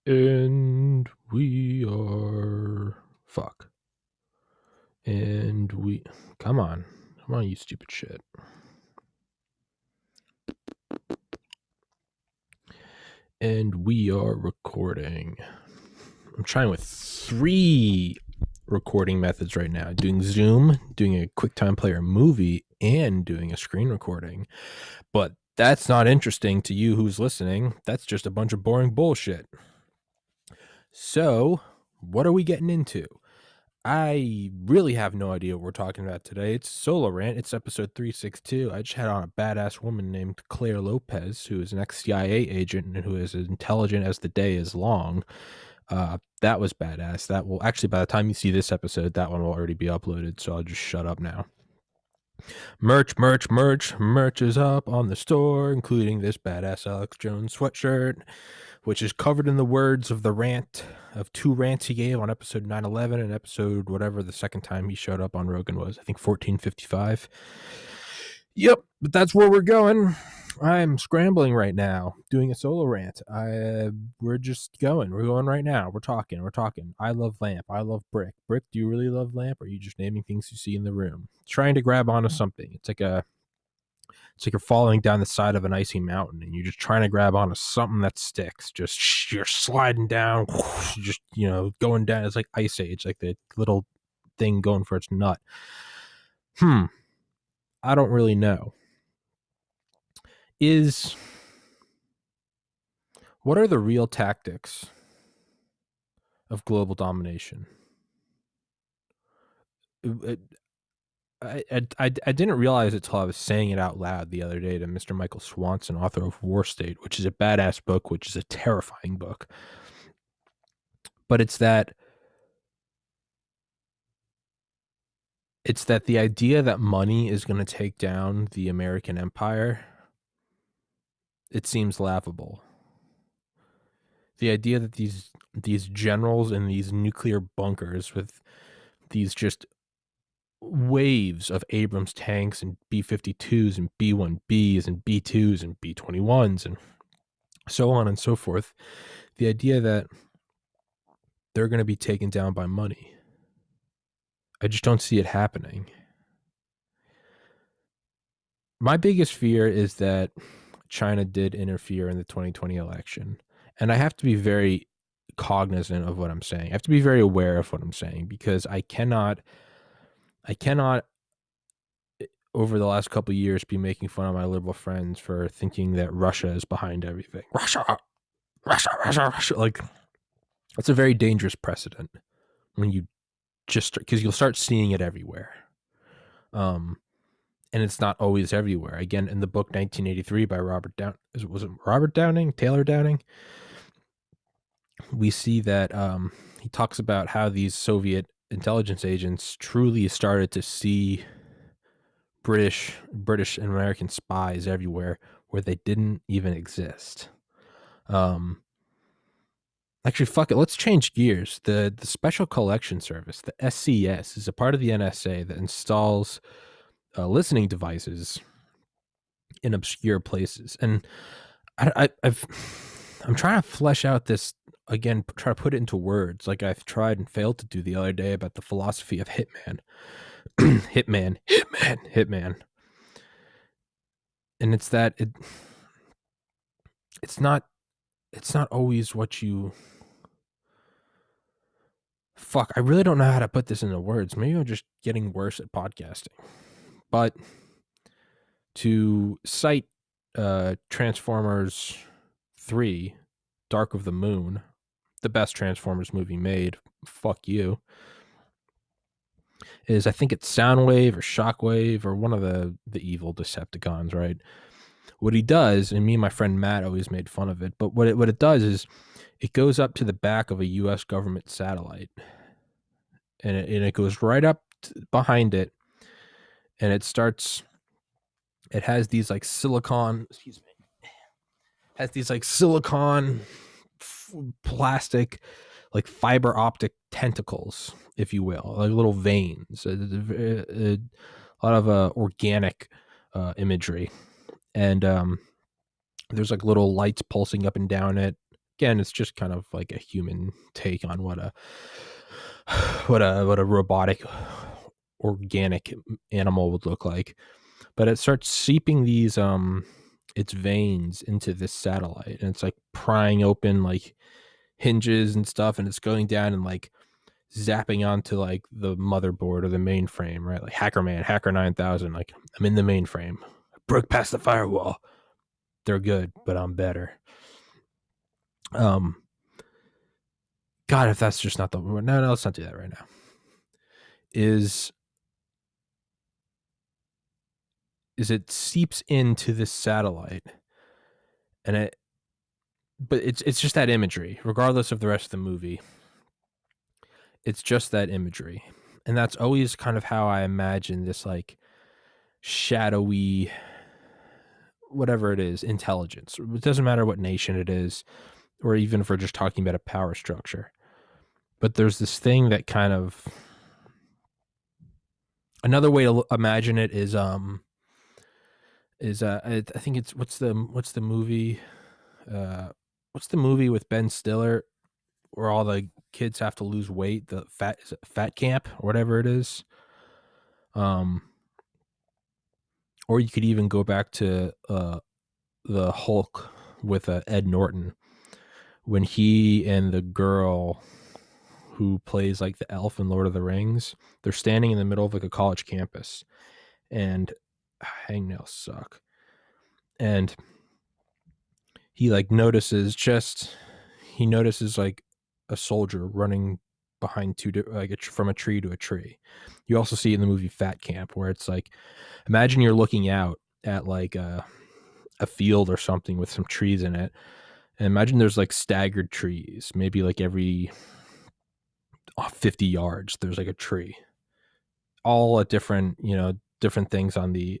And we are. Fuck. And we. Come on. Come on, you stupid shit. And we are recording. I'm trying with 3 recording methods right now, doing Zoom, doing a QuickTime Player movie, and doing a screen recording. But that's not interesting to you who's listening. That's just a bunch of boring bullshit. So, what are we getting into? I really have no idea what we're talking about today. It's Solo Rant. It's episode 362. I just had on a badass woman named Claire Lopez, who is an ex-CIA agent and who is as intelligent as the day is long. That was badass. That will actually, by the time you see this episode, that one will already be uploaded. So I'll just shut up now. Merch is up on the store, including this badass Alex Jones sweatshirt, which is covered in the words of the rant of 2 rants he gave on episode 911 and episode whatever the second time he showed up on Rogan was. I think 1455. Yep, but that's where we're going. I'm scrambling right now, doing a solo rant. We're just going. We're going right now. We're talking. I love lamp. I love brick. Brick, do you really love lamp? Or are you just naming things you see in the room? Trying to grab onto something. It's like you're falling down the side of an icy mountain and you're just trying to grab onto something that sticks. Just you're sliding down, just going down. It's like Ice Age, like the little thing going for its nut. I don't really know. What are the real tactics of global domination? I didn't realize it till I was saying it out loud the other day to Mr. Michael Swanson, author of War State, which is a badass book, which is a terrifying book. But it's that the idea that money is going to take down the American empire, it seems laughable. The idea that these generals in these nuclear bunkers with these just waves of Abrams tanks and B-52s and B-1Bs and B-2s and B-21s and so on and so forth, the idea that they're going to be taken down by money, I just don't see it happening. My biggest fear is that China did interfere in the 2020 election. And I have to be very cognizant of what I'm saying. I have to be very aware of what I'm saying because I cannot over the last couple of years be making fun of my liberal friends for thinking that Russia is behind everything. Russia. Like, that's a very dangerous precedent when you just, because you'll start seeing it everywhere. And it's not always everywhere. Again, in the book 1983 by was it Robert Downing? Taylor Downing? We see that he talks about how these Soviet intelligence agents truly started to see British and American spies everywhere where they didn't even exist. Actually, fuck it. Let's change gears. The Special Collection Service, the SCS, is a part of the NSA that installs listening devices in obscure places. And I'm trying to flesh out this again, try to put it into words like I've tried and failed to do the other day about the philosophy of Hitman. Hitman. And it's that it's not always what you fuck. I really don't know how to put this into words. Maybe I'm just getting worse at podcasting. But to cite Transformers 3, Dark of the Moon, the best Transformers movie made, fuck you, is I think it's Soundwave or Shockwave or one of the evil Decepticons, right? What he does, and me and my friend Matt always made fun of it, but what it does is it goes up to the back of a U.S. government satellite, and it goes right up behind it, and it has these like silicon, plastic, like fiber optic tentacles, if you will, like little veins, a lot of organic imagery. And there's like little lights pulsing up and down it. Again, it's just kind of like a human take on what a what a robotic organic animal would look like. But it starts seeping these its veins into this satellite, and it's like prying open like hinges and stuff, and it's going down and like zapping onto like the motherboard or the mainframe, right? Like Hacker 9000, like I'm in the mainframe. I broke past the firewall. They're good, but I'm better. Um God, if that's just not the no, let's not do that right now. Is it seeps into this satellite, and but it's just that imagery, regardless of the rest of the movie. It's just that imagery, and that's always kind of how I imagine this like shadowy, whatever it is, intelligence. It doesn't matter what nation it is, or even if we're just talking about a power structure. But there's this thing that kind of, another way to imagine it is I think it's what's the movie what's the movie with Ben Stiller where all the kids have to lose weight, the fat camp or whatever it is. Or you could even go back to the Hulk with Ed Norton, when he and the girl who plays like the elf in Lord of the Rings, they're standing in the middle of like a college campus, and hangnails suck. And he like notices like a soldier running behind from a tree to a tree. You also see in the movie Fat Camp where it's like, imagine you're looking out at like a field or something with some trees in it, and imagine there's like staggered trees, maybe like every 50 yards there's like a tree, all at different different things on the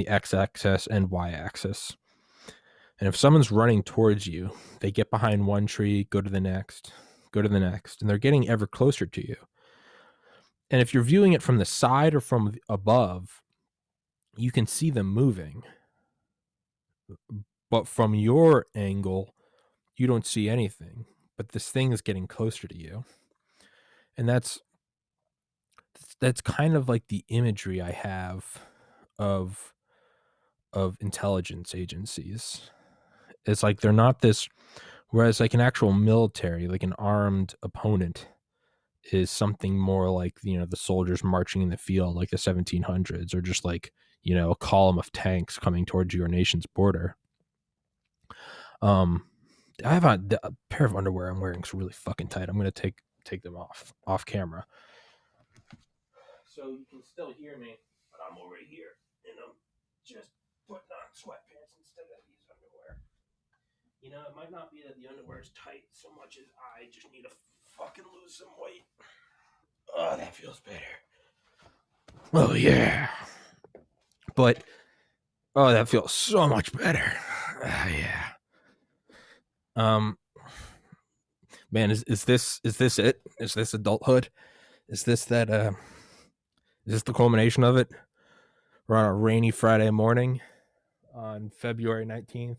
x-axis and y-axis. And if someone's running towards you, they get behind one tree, go to the next, and they're getting ever closer to you. And if you're viewing it from the side or from above, you can see them moving. But from your angle, you don't see anything. But this thing is getting closer to you. And that's kind of like the imagery I have of intelligence agencies. It's like they're not this, whereas like an actual military, like an armed opponent, is something more like the soldiers marching in the field like the 1700s, or just like a column of tanks coming towards your nation's border. I have a pair of underwear I'm wearing is really fucking tight. I'm gonna take them off camera so you can still hear me, but I'm over here and I'm just putting on sweatpants instead of these underwear. It might not be that the underwear is tight so much as I just need to fucking lose some weight. Oh, that feels better. Oh yeah. But that feels so much better. Yeah. Man, is this it? Is this adulthood? Is this is this the culmination of it? We're on a rainy Friday morning on February 19th.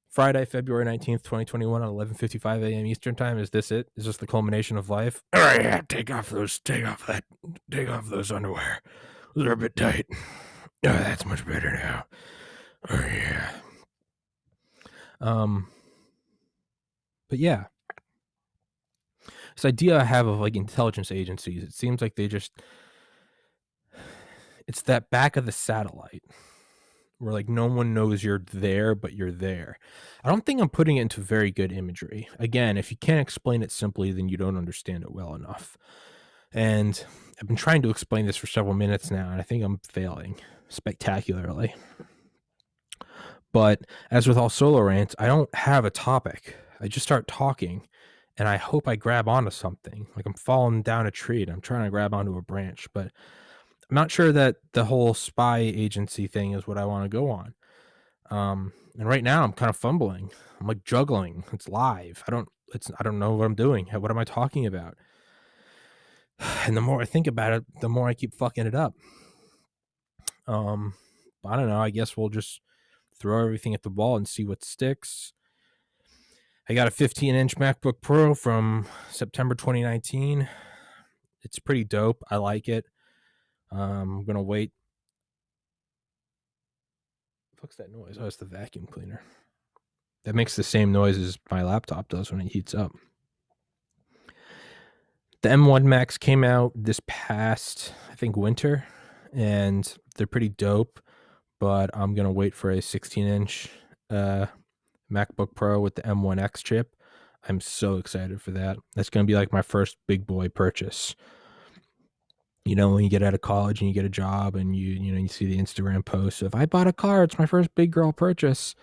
Friday, February 19th, 2021 at 11:55 a.m. Eastern time. Is this it? Is this the culmination of life? Oh yeah, take off those underwear. Those are a bit tight. Oh, that's much better now. Oh yeah. But yeah, this idea I have of like intelligence agencies, it seems like it's that back of the satellite where like no one knows you're there, but you're there. I don't think I'm putting it into very good imagery. Again, if you can't explain it simply, then you don't understand it well enough. And I've been trying to explain this for several minutes now, and I think I'm failing spectacularly. But as with all solo rants, I don't have a topic. I just start talking, and I hope I grab onto something. Like I'm falling down a tree and I'm trying to grab onto a branch, but I'm not sure that the whole spy agency thing is what I want to go on. And right now I'm kind of fumbling. I'm like juggling. It's live. I don't know what I'm doing. What am I talking about? And the more I think about it, the more I keep fucking it up. I don't know. I guess we'll just throw everything at the wall and see what sticks. I got a 15-inch MacBook Pro from September 2019. It's pretty dope. I like it. I'm gonna wait. What's that noise? Oh, it's the vacuum cleaner. That makes the same noise as my laptop does when it heats up. The M1 Max came out this past, I think, winter, and they're pretty dope. But I'm gonna wait for a 16-inch MacBook Pro with the M1X chip. I'm so excited for that. That's gonna be like my first big boy purchase. You know, when you get out of college and you get a job and you see the Instagram posts of I bought a car, it's my first big girl purchase.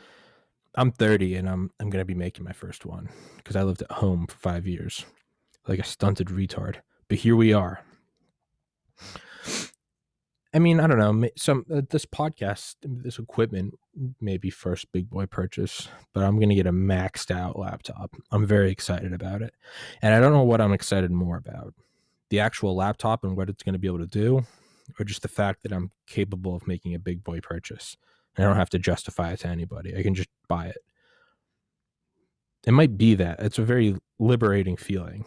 I'm 30 and I'm going to be making my first one because I lived at home for 5 years like a stunted retard. But here we are. I mean, I don't know, this podcast, this equipment may be first big boy purchase, but I'm going to get a maxed out laptop. I'm very excited about it. And I don't know what I'm excited more about. The actual laptop and what it's going to be able to do, or just the fact that I'm capable of making a big boy purchase. I don't have to justify it to anybody. I can just buy it. It might be that. It's a very liberating feeling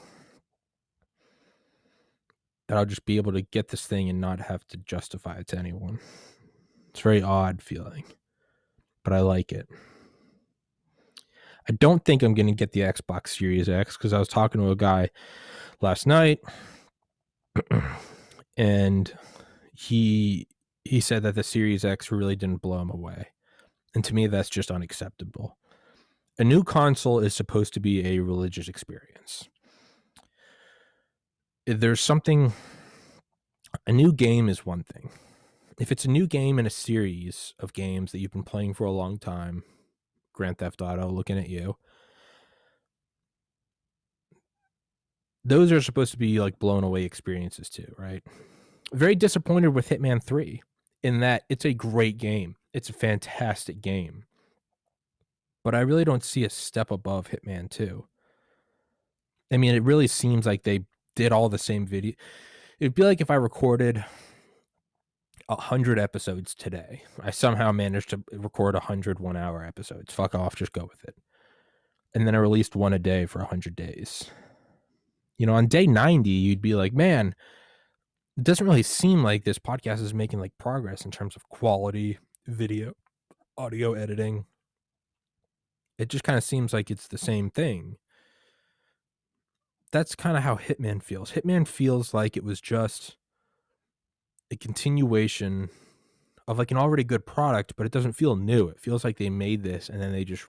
that I'll just be able to get this thing and not have to justify it to anyone. It's a very odd feeling, but I like it. I don't think I'm going to get the Xbox Series X because I was talking to a guy last night and he said that the Series X really didn't blow him away. And to me, that's just unacceptable. A new console is supposed to be a religious experience. There's something, a new game is one thing. If it's a new game in a series of games that you've been playing for a long time, Grand Theft Auto, looking at you, those are supposed to be like blown away experiences too, right? Very disappointed with Hitman 3 in that it's a great game. It's a fantastic game. But I really don't see a step above Hitman 2. I mean, it really seems like they did all the same video. It'd be like if I recorded 100 episodes today. I somehow managed to record 100 1-hour episodes. Fuck off, just go with it. And then I released one a day for 100 days. You know, on day 90, you'd be like, man, it doesn't really seem like this podcast is making like progress in terms of quality, video, audio editing. It just kind of seems like it's the same thing. That's kind of how Hitman feels. Hitman feels like it was just a continuation of like an already good product, but it doesn't feel new. It feels like they made this and then they just,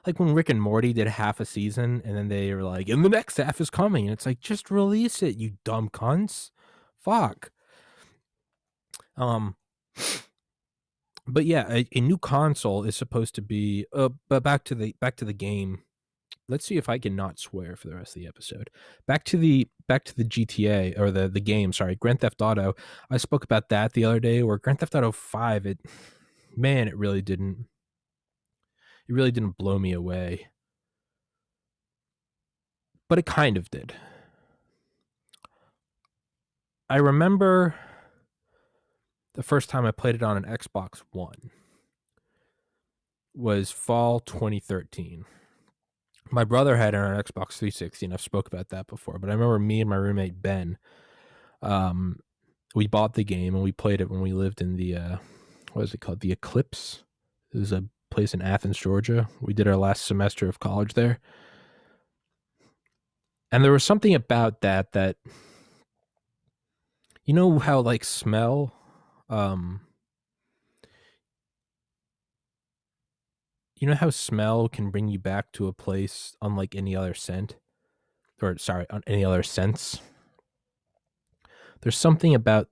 like when Rick and Morty did half a season and then they were like, and the next half is coming. And it's like, just release it, you dumb cunts. Fuck. But yeah, a new console is supposed to be, but back to the game. Let's see if I can not swear for the rest of the episode. Back to the GTA or the game. Sorry, Grand Theft Auto. I spoke about that the other day. Where Grand Theft Auto 5, it really didn't blow me away, but it kind of did. I remember the first time I played it on an Xbox One was fall 2013. My brother had it on an Xbox 360, and I've spoke about that before. But I remember me and my roommate Ben, we bought the game and we played it when we lived in the what is it called? The Eclipse. It was a place in Athens, Georgia. We did our last semester of college there, and there was something about that you know how like smell. You know how smell can bring you back to a place unlike any other scent? Or, sorry, on any other sense? There's something about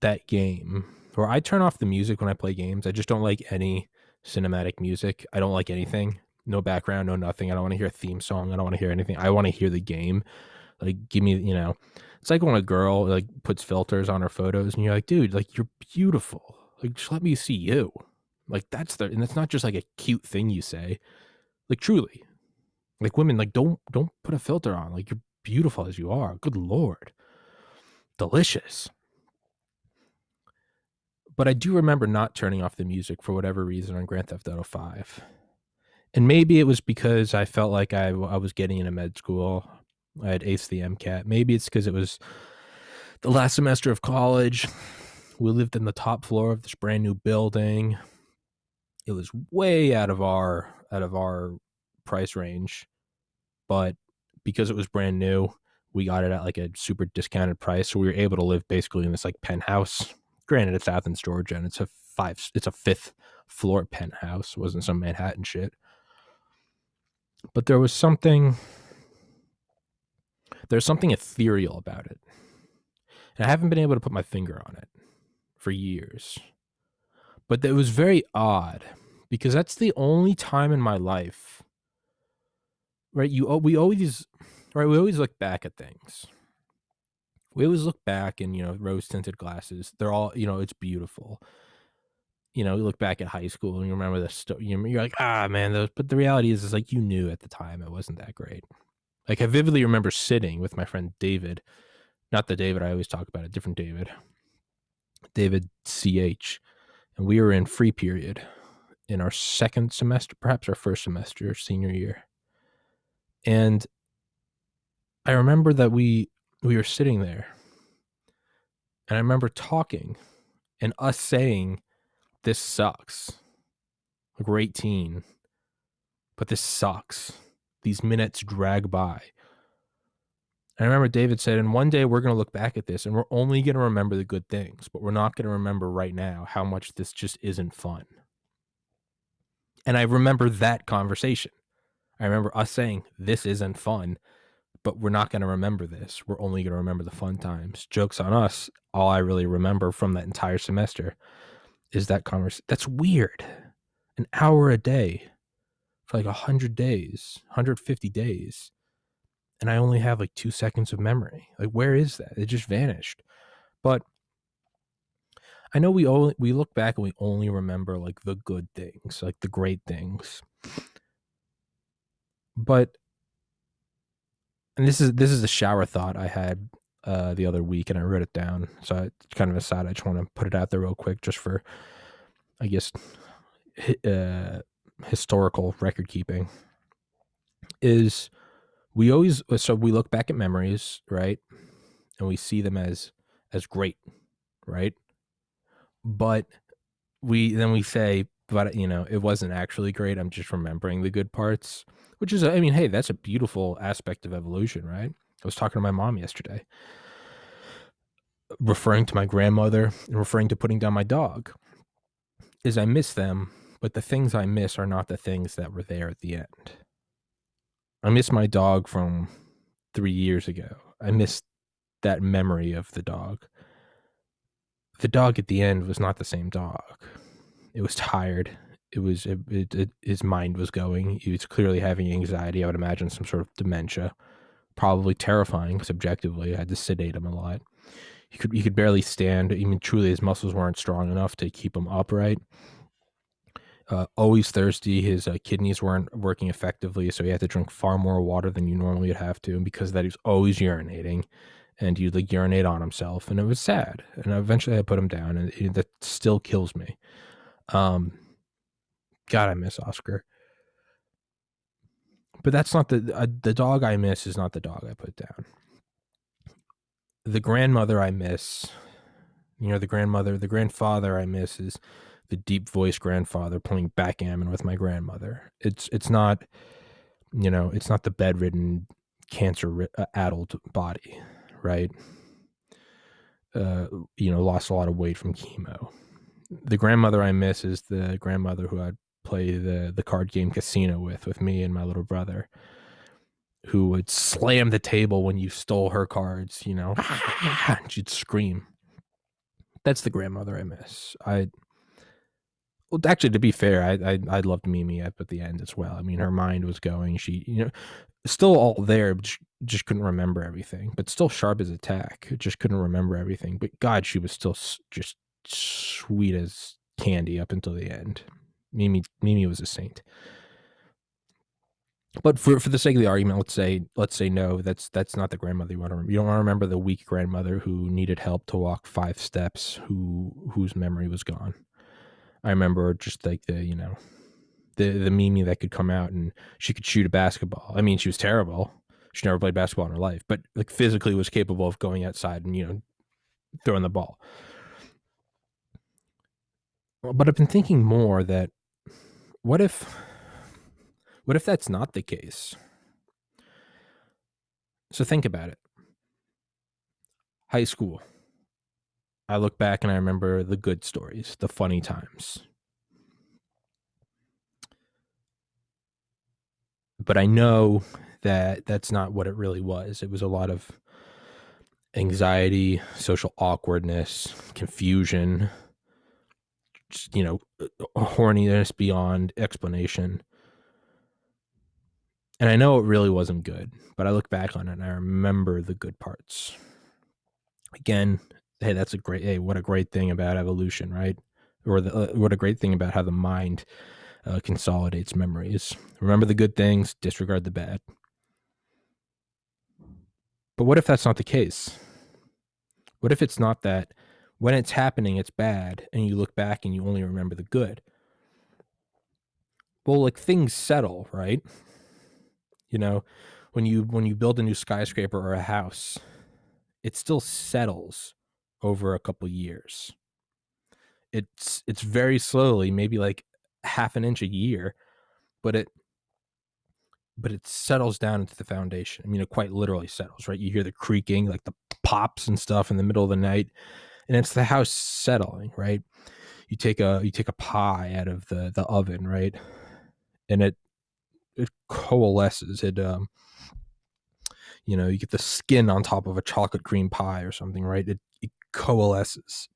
that game where I turn off the music when I play games. I just don't like any cinematic music. I don't like anything. No background, no nothing. I don't want to hear a theme song. I don't want to hear anything. I want to hear the game. Like, give me, it's like when a girl, like, puts filters on her photos and you're like, dude, like, you're beautiful. Like, just let me see you. Like, and that's not just like a cute thing you say. Like, truly. Like, women, like, don't put a filter on. Like, you're beautiful as you are. Good Lord. Delicious. But I do remember not turning off the music for whatever reason on Grand Theft Auto 5. And maybe it was because I felt like I was getting into med school. I had aced the MCAT. Maybe it's because it was the last semester of college. We lived in the top floor of this brand new building. It was way out of our price range, but because it was brand new, we got it at like a super discounted price. So we were able to live basically in this like penthouse. Granted, it's Athens, Georgia, and it's a fifth floor penthouse. It wasn't some Manhattan shit. But there's something ethereal about it. And I haven't been able to put my finger on it for years. But it was very odd because that's the only time in my life, right? We always look back at things. We always look back and, rose tinted glasses. They're all, it's beautiful. You look back at high school and you remember you're like, man, but the reality is like, you knew at the time it wasn't that great. Like I vividly remember sitting with my friend David, not the David I always talk about, a different David CH. And we were in free period in our second semester, perhaps our first semester, senior year. And I remember that we were sitting there and I remember talking and us saying, this sucks. Like we're 18, but this sucks. These minutes drag by. I remember David said, and one day we're going to look back at this and we're only going to remember the good things, but we're not going to remember right now how much this just isn't fun. And I remember that conversation. I remember us saying, this isn't fun, but we're not going to remember this. We're only going to remember the fun times. Joke's on us. All I really remember from that entire semester is that conversation. That's weird. An hour a day for like 100 days, 150 days. And I only have like 2 seconds of memory. Like, where is that? It just vanished. But I know we look back and we only remember like the good things, like the great things. But, and this is a shower thought I had the other week, and I wrote it down. So it's kind of a side. I just want to put it out there real quick, just for, I guess, historical record keeping. Is we look back at memories, right, and we see them as great, right? But we say, but it wasn't actually great. I'm just remembering the good parts, which is, I mean, hey, that's a beautiful aspect of evolution, right? I was talking to my mom yesterday, referring to my grandmother and referring to putting down my dog. Is I miss them, but the things I miss are not the things that were there at the end. I miss my dog from 3 years ago. I miss that memory of the dog. The dog at the end was not the same dog. It was tired. His mind was going. He was clearly having anxiety. I would imagine some sort of dementia, probably terrifying because objectively I had to sedate him a lot. He could barely stand. I mean, truly, his muscles weren't strong enough to keep him upright. Always thirsty. His kidneys weren't working effectively, so he had to drink far more water than you normally would have to. And because of that, he was always urinating, and he'd like urinate on himself, and it was sad. And eventually, I put him down, and that still kills me. God, I miss Oscar. But that's not the dog I miss is not the dog I put down. The grandmother I miss, the grandfather I miss is the deep voiced grandfather playing backgammon with my grandmother. It's not, it's not the bedridden, cancer addled body, right? Lost a lot of weight from chemo. The grandmother I miss is the grandmother who I'd play the card game casino with me and my little brother, who would slam the table when you stole her cards, and she'd scream. That's the grandmother I miss. Well, actually, to be fair, I loved Mimi at the end as well. I mean, her mind was going. She, still all there, but just couldn't remember everything. But still sharp as a tack. Just couldn't remember everything. But God, she was still just sweet as candy up until the end. Mimi was a saint. But for the sake of the argument, let's say no, that's not the grandmother you want to remember. You don't want to remember the weak grandmother who needed help to walk 5 steps, whose memory was gone. I remember just like the the Mimi that could come out and she could shoot a basketball. I mean, she was terrible. She never played basketball in her life, but like physically was capable of going outside and, throwing the ball. But I've been thinking more that what if that's not the case? So think about it. High school. I look back and I remember the good stories, the funny times. But I know that that's not what it really was. It was a lot of anxiety, social awkwardness, confusion, just, horniness beyond explanation. And I know it really wasn't good, but I look back on it and I remember the good parts. Again, hey, what a great thing about evolution, right? Or what a great thing about how the mind consolidates memories. Remember the good things, disregard the bad. But what if that's not the case? What if it's not that when it's happening, it's bad, and you look back and you only remember the good? Well, like things settle, right? When you build a new skyscraper or a house, it still settles over a couple years. It's very slowly, maybe like half an inch a year, but it settles down into the foundation. I mean, it quite literally settles, right? You hear the creaking, like the pops and stuff in the middle of the night, and it's the house settling, right? You take a pie out of the oven, right? And it coalesces. You get the skin on top of a chocolate cream pie or something, right? It coalesces.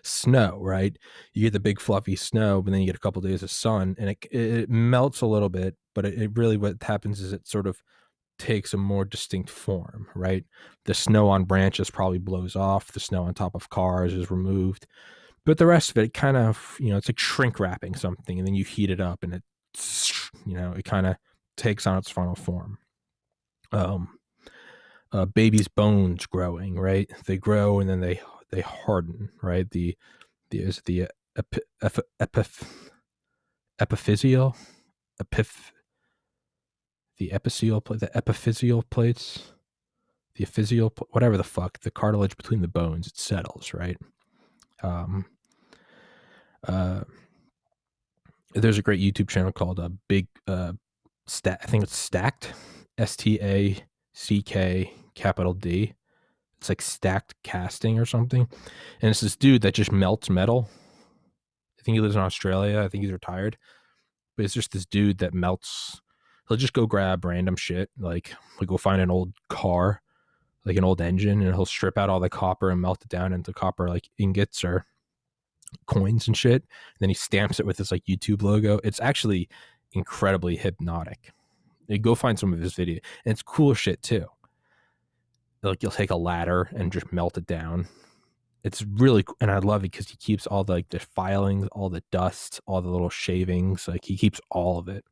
Snow, right? You get the big fluffy snow, but then you get a couple of days of sun, and it melts a little bit, but it really, what happens is it sort of takes a more distinct form, right? The snow on branches probably blows off, the snow on top of cars is removed, but the rest of it kind of, it's like shrink wrapping something, and then you heat it up, and it kind of takes on its final form. Baby's bones growing, right? They grow and then they harden, right? The epiphyseal, the epiphyseal plates, the epiphyseal, whatever the fuck, the cartilage between the bones, it settles, right? There's a great YouTube channel called Big Stat. I think it's Stacked, STACK capital D. It's like Stacked Casting or something, and it's this dude that just melts metal. I think he lives in Australia. I think he's retired, but it's just this dude that melts. He'll just go grab random shit, like he'll go find an old car, like an old engine, and he'll strip out all the copper and melt it down into copper like ingots or coins and shit. And then he stamps it with his like YouTube logo. It's actually incredibly hypnotic. You go find some of his video, and it's cool shit too. Like you'll take a ladder and just melt it down. It's really, and I love it because he keeps all the filings, all the dust, all the little shavings. Like he keeps all of it.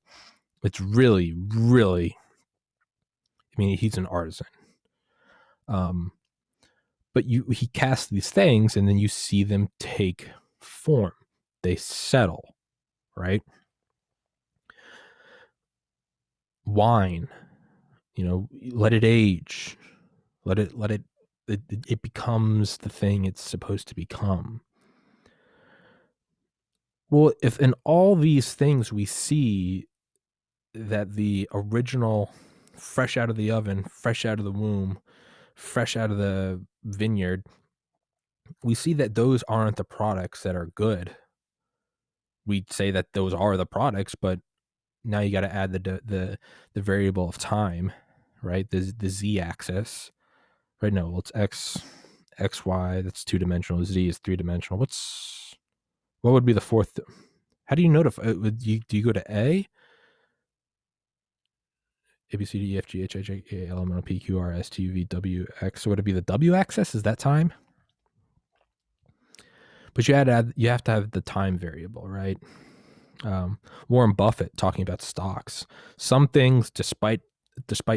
It's really, really. I mean, he's an artisan. But he casts these things, and then you see them take form. They settle, right? Wine, let it age, it becomes the thing it's supposed to become. Well, if in all these things we see that the original, fresh out of the oven, fresh out of the womb, fresh out of the vineyard, we see that those aren't the products that are good. We say that those are the products, but now you got to add the variable of time, right? The z-axis, right? No, well, it's x, y. That's 2-dimensional. Z is 3-dimensional. What would be the fourth? How do you notify? Do you go to A? A, B, C, D, E, F, G, H, I, J, K, L, M, N, O, P, Q, R, S, T, U, V, W, X. So would it be the W axis? Is that time? But you have to have the time variable, right? Warren Buffett talking about stocks. Some things, despite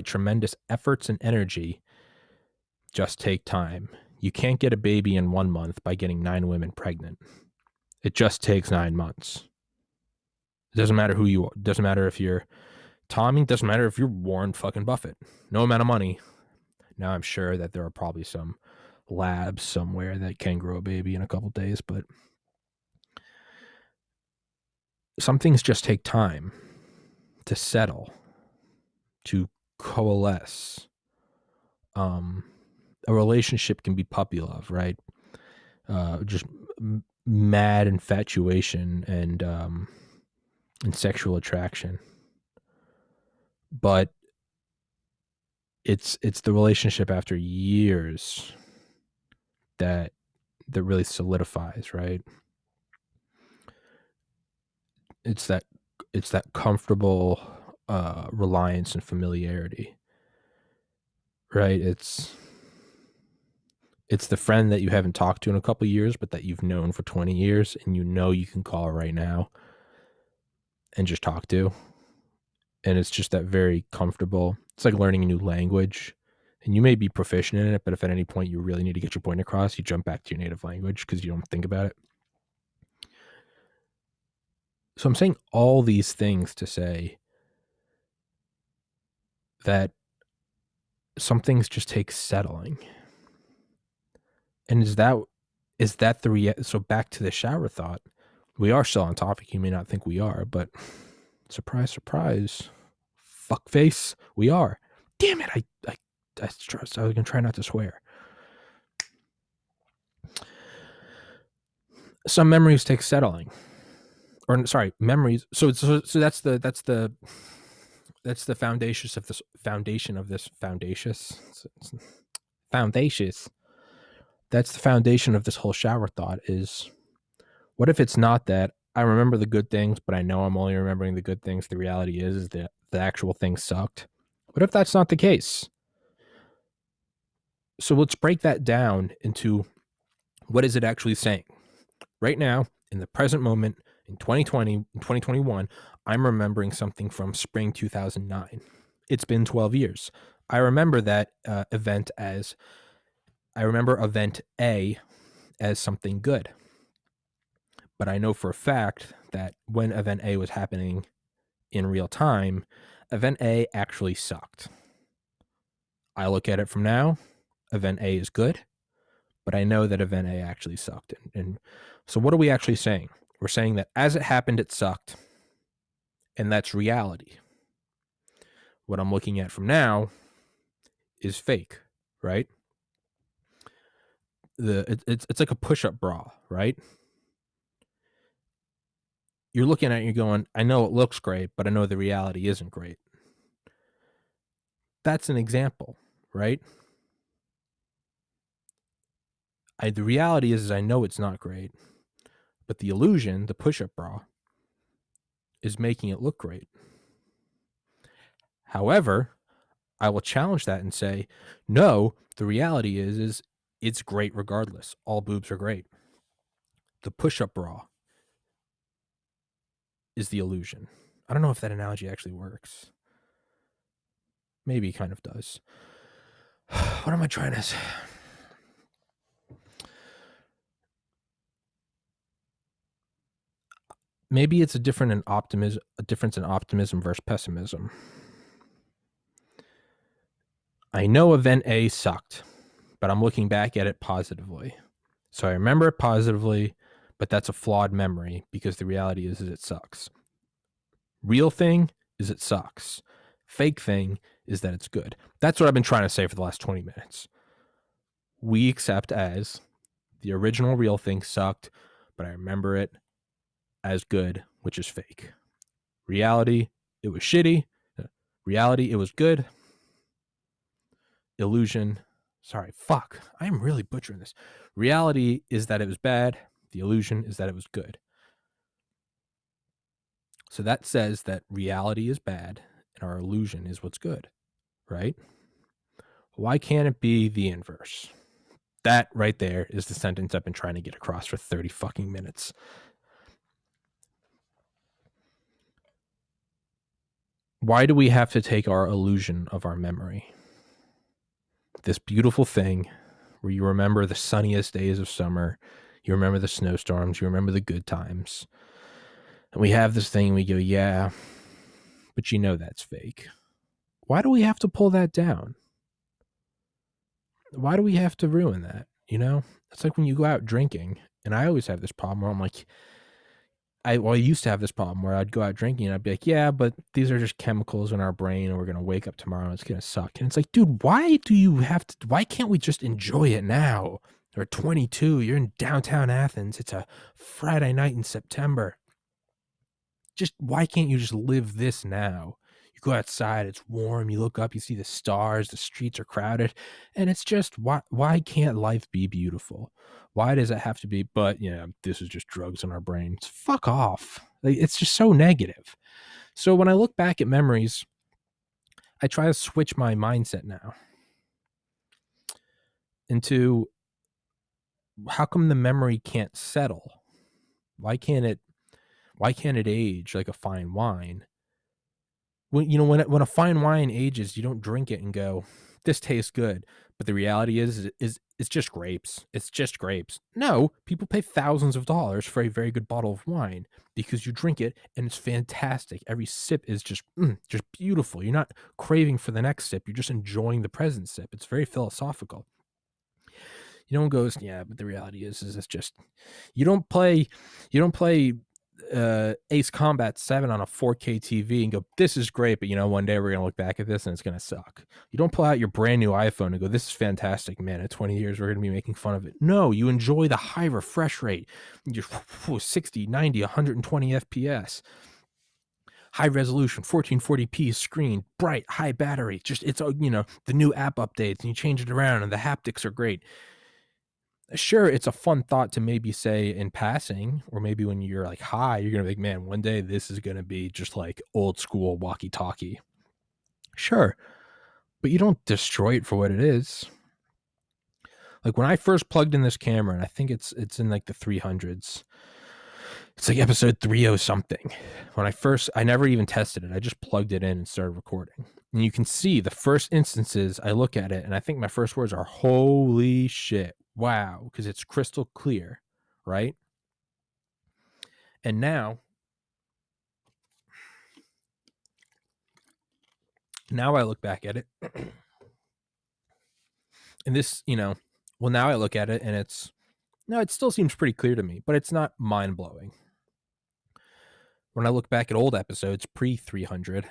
tremendous efforts and energy, just take time. You can't get a baby in 1 month by getting 9 women pregnant. It just takes 9 months. It doesn't matter who you are. It doesn't matter if you're Tommy. It doesn't matter if you're Warren fucking Buffett. No amount of money. Now, I'm sure that there are probably some labs somewhere that can grow a baby in a couple days, but some things just take time to settle, to coalesce. A relationship can be puppy love, right? Just mad infatuation and sexual attraction, but it's the relationship after years that really solidifies, right? It's that comfortable reliance and familiarity, right? It's the friend that you haven't talked to in a couple of years, but that you've known for 20 years, and you can call right now and just talk to. And it's just that very comfortable. It's like learning a new language, and you may be proficient in it, but if at any point you really need to get your point across, you jump back to your native language because you don't think about it. So I'm saying all these things to say that some things just take settling. And is that so back to the shower thought, we are still on topic. You may not think we are, but surprise, surprise, fuckface, we are. Damn it, I was gonna try not to swear. Some memories take settling, or sorry, memories. So that's the foundation of this foundacious. That's the foundation of this whole shower thought is, what if it's not that I remember the good things, but I know I'm only remembering the good things. The reality is that the actual things sucked. What if that's not the case? So let's break that down into what is it actually saying? Right now, in the present moment, in 2020, in 2021, I'm remembering something from spring 2009. It's been 12 years. I remember that event event A as something good. But I know for a fact that when event A was happening in real time, event A actually sucked. I look at it from now, event A is good, but I know that event A actually sucked. And so what are we actually saying? We're saying that as it happened, it sucked, and that's reality. What I'm looking at from now is fake, right? It's like a push-up bra, right? You're looking at it and you're going, I know it looks great, but I know the reality isn't great. That's an example, right? The reality is I know it's not great, but the illusion, the push-up bra, is making it look great. However, I will challenge that and say, no, the reality is it's great regardless. All boobs are great. The push-up bra is the illusion. I don't know if that analogy actually works. Maybe it kind of does. What am I trying to say? Maybe it's a difference in optimism versus pessimism. I know event A sucked, but I'm looking back at it positively. So I remember it positively, but that's a flawed memory because the reality is it sucks. Real thing is it sucks. Fake thing is that it's good. That's what I've been trying to say for the last 20 minutes. We accept as the original real thing sucked, but I remember it as good, which is fake. Reality, it was shitty. Reality, it was good. Illusion, sorry, fuck. I am really butchering this. Reality is that it was bad. The illusion is that it was good. So that says that reality is bad and our illusion is what's good, right? Why can't it be the inverse? That right there is the sentence I've been trying to get across for 30 fucking minutes. Why do we have to take our illusion of our memory? This beautiful thing where you remember the sunniest days of summer, You remember the snowstorms. You remember the good times. And we have this thing, we go, yeah, but you know that's fake. Why do we have to pull that down? Why do we have to ruin that? You know, it's like when you go out drinking, and I always have this problem where I'm like, I used to have this problem where I'd go out drinking and I'd be like, yeah, but these are just chemicals in our brain and we're going to wake up tomorrow and it's going to suck. And it's like, dude, why can't we just enjoy it now? You're 22, you're in downtown Athens. It's a Friday night in September. Just why can't you just live this now? You go outside, it's warm, you look up, you see the stars, the streets are crowded, and it's just why can't life be beautiful? Why does it have to be, but yeah, this is just drugs in our brains. Fuck off. Like, it's just so negative. So when I look back at memories, I try to switch my mindset now into how come the memory can't settle? Why can't it age like a fine wine? When a fine wine ages, you don't drink it and go, "This tastes good." But the reality is it's just grapes. It's just grapes. No, people pay thousands of dollars for a very good bottle of wine because you drink it and it's fantastic. Every sip is just beautiful. You're not craving for the next sip. You're just enjoying the present sip. It's very philosophical. You don't go, yeah, but the reality is it's just you don't play Ace Combat 7 on a 4K TV and go, this is great, but one day we're going to look back at this and it's going to suck. You don't pull out your brand new iPhone and go, this is fantastic, man. In 20 years, we're going to be making fun of it. No, you enjoy the high refresh rate. You're 60, 90, 120 FPS. High resolution, 1440p screen, bright, high battery. Just, it's, the new app updates and you change it around and the haptics are great. Sure, it's a fun thought to maybe say in passing, or maybe when you're like high, you're gonna be like, man, one day this is gonna be just like old school walkie talkie. Sure, but you don't destroy it for what it is. Like when I first plugged in this camera, and I think it's in like the 300s. It's like episode 30 something. I never even tested it. I just plugged it in and started recording. And you can see the first instances I look at it, and I think my first words are, holy shit, wow, because it's crystal clear, right? And now I look back at it, and this, now I look at it, and it still seems pretty clear to me, but it's not mind-blowing. When I look back at old episodes, pre-300,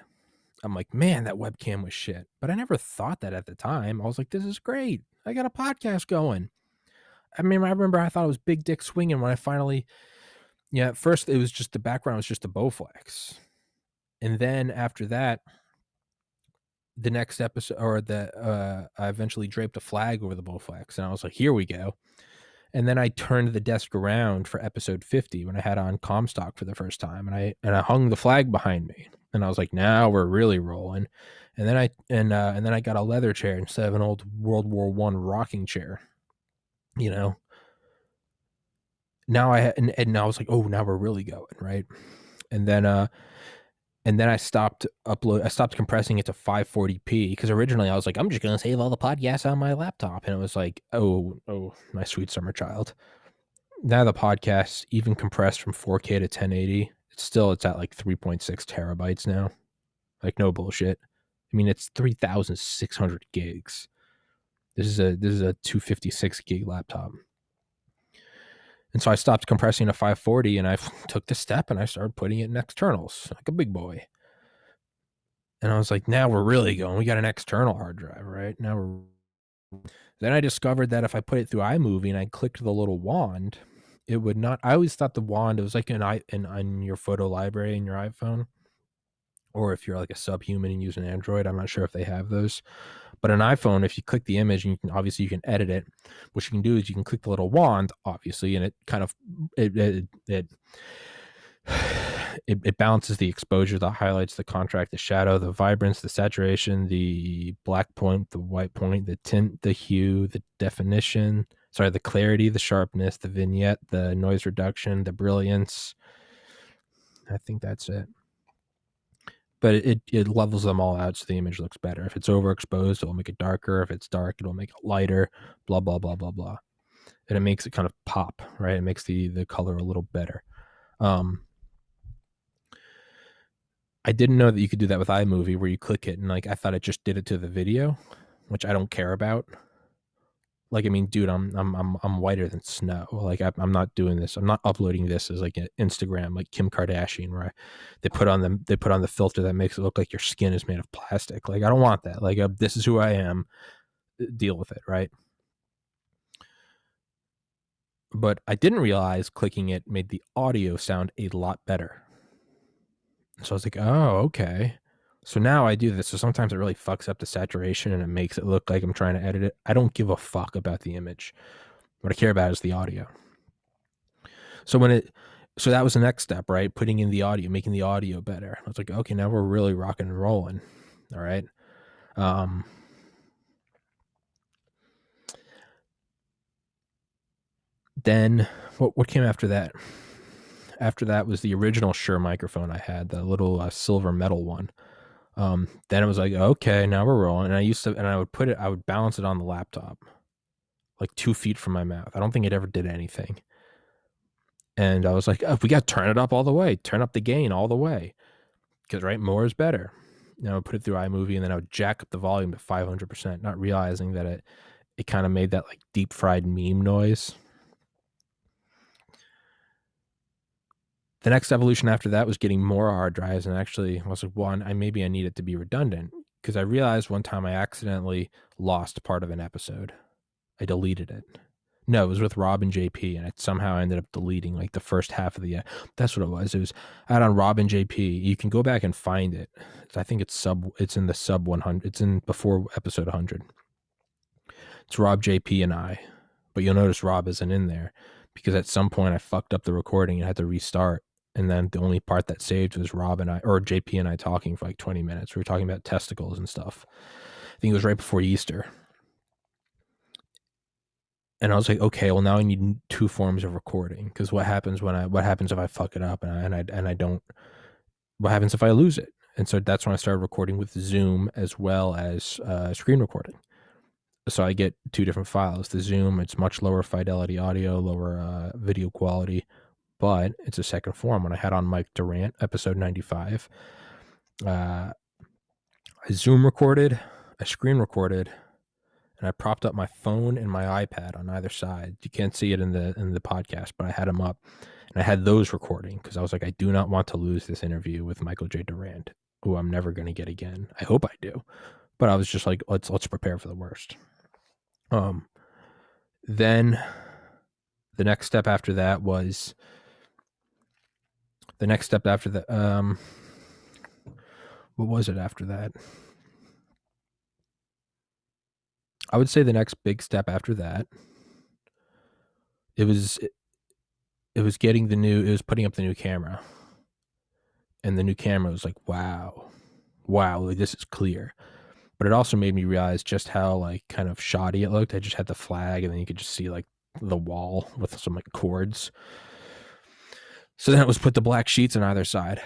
I'm like, man, that webcam was shit. But I never thought that at the time. I was like, this is great. I got a podcast going. I mean, I remember I thought it was big dick swinging when I finally, at first it was just the background was just a Bowflex. And then after that, the next episode, I eventually draped a flag over the Bowflex. And I was like, here we go. And then I turned the desk around for episode 50 when I had on Comstock for the first time, and I hung the flag behind me, and I was like, now we're really rolling. And then I got a leather chair instead of an old World War I rocking chair. Now and I was like, oh, now we're really going, right? And then I stopped compressing it to 540p because originally I was like, I'm just gonna save all the podcasts on my laptop, and it was like, oh, my sweet summer child. Now the podcast, even compressed from 4K to 1080, it's at like 3.6 terabytes now. Like, no bullshit. I mean, it's 3,600 gigs. This is a 256 gig laptop. And so I stopped compressing to 540 and I took the step and I started putting it in externals like a big boy. And I was like, now we're really going. We got an external hard drive, right? Then I discovered that if I put it through iMovie and I clicked the little wand, it would not. I always thought the wand, it was like in your photo library in your iPhone, or if you're like a subhuman and use an Android, I'm not sure if they have those. But an iPhone, if you click the image, and you can edit it. What you can do is you can click the little wand, obviously, and it kind of it balances the exposure, the highlights, the contrast, the shadow, the vibrance, the saturation, the black point, the white point, the tint, the hue, the definition, the clarity, the sharpness, the vignette, the noise reduction, the brilliance. I think that's it. But it levels them all out so the image looks If it's overexposed, it'll make it darker. If it's dark, it'll make it lighter, blah, blah, blah, blah, blah. and it makes it kind of pop, right? It makes the color a little better. Um, I didn't know that you could do that with iMovie, where you click it and like I thought it just did it to the video, which I don't care about. Like, I mean, dude, I'm whiter than snow. Like, I'm not doing this. I'm not uploading this as like an Instagram, like Kim Kardashian, where they put on the filter that makes it look like your skin is made of plastic. Like, I don't want that. Like, this is who I am. Deal with it, right? But I didn't realize clicking it made the audio sound a lot better. So I was like, oh, okay. So now I do this. So sometimes it really fucks up the saturation and it makes it look like I'm trying to edit it. I don't give a fuck about the image. What I care about is the audio. So so that was the next step, right? Putting in the audio, making the audio better. I was like, okay, now we're really rocking and rolling. All right. Then what came after that? After that was the original Shure microphone I had, the little silver metal one. Then it was like, okay, now we're rolling. And I would balance it on the laptop, like 2 feet from my mouth. I don't think it ever did anything. And I was like, oh, we got to turn it up all the way, turn up the gain all the way. Because, right, more is better. And I would put it through iMovie and then I would jack up the volume to 500%, not realizing that it kind of made that like deep fried meme noise. The next evolution after that was getting more hard drives. And actually, I was like, maybe I need it to be redundant, because I realized one time I accidentally lost part of an episode. I deleted it. No, it was with Rob and JP, and it somehow ended up deleting like the first half of the. That's what it was. It was out on Rob and JP. You can go back and find it. I think it's in the sub 100. It's in before episode 100. It's Rob, JP, and I, but you'll notice Rob isn't in there because at some point I fucked up the recording and had to restart. And then the only part that saved was Rob and I, or JP and I, talking for like 20 minutes. We were talking about testicles and stuff. I think it was right before Easter. And I was like, okay, well now I need 2 forms of recording, because what happens if I fuck it up and I don't? What happens if I lose it? And so that's when I started recording with Zoom as well as screen recording. So I get 2 different files. The Zoom, it's much lower fidelity audio, lower video quality, but it's a second form. When I had on Mike Durant, episode 95, I Zoom recorded, I screen recorded, and I propped up my phone and my iPad on either side. You can't see it in the podcast, but I had them up, and I had those recording because I was like, I do not want to lose this interview with Michael J. Durant, who I'm never going to get again. I hope I do, but I was just like, let's prepare for the worst. Then the next step after that was what was it after that? I would say the next big step after that, it was putting up the new camera. And the new camera was like, wow, like, this is clear. But it also made me realize just how like kind of shoddy it looked. I just had the flag, and then you could just see like the wall with some like cords. So then it was put the black sheets on either side.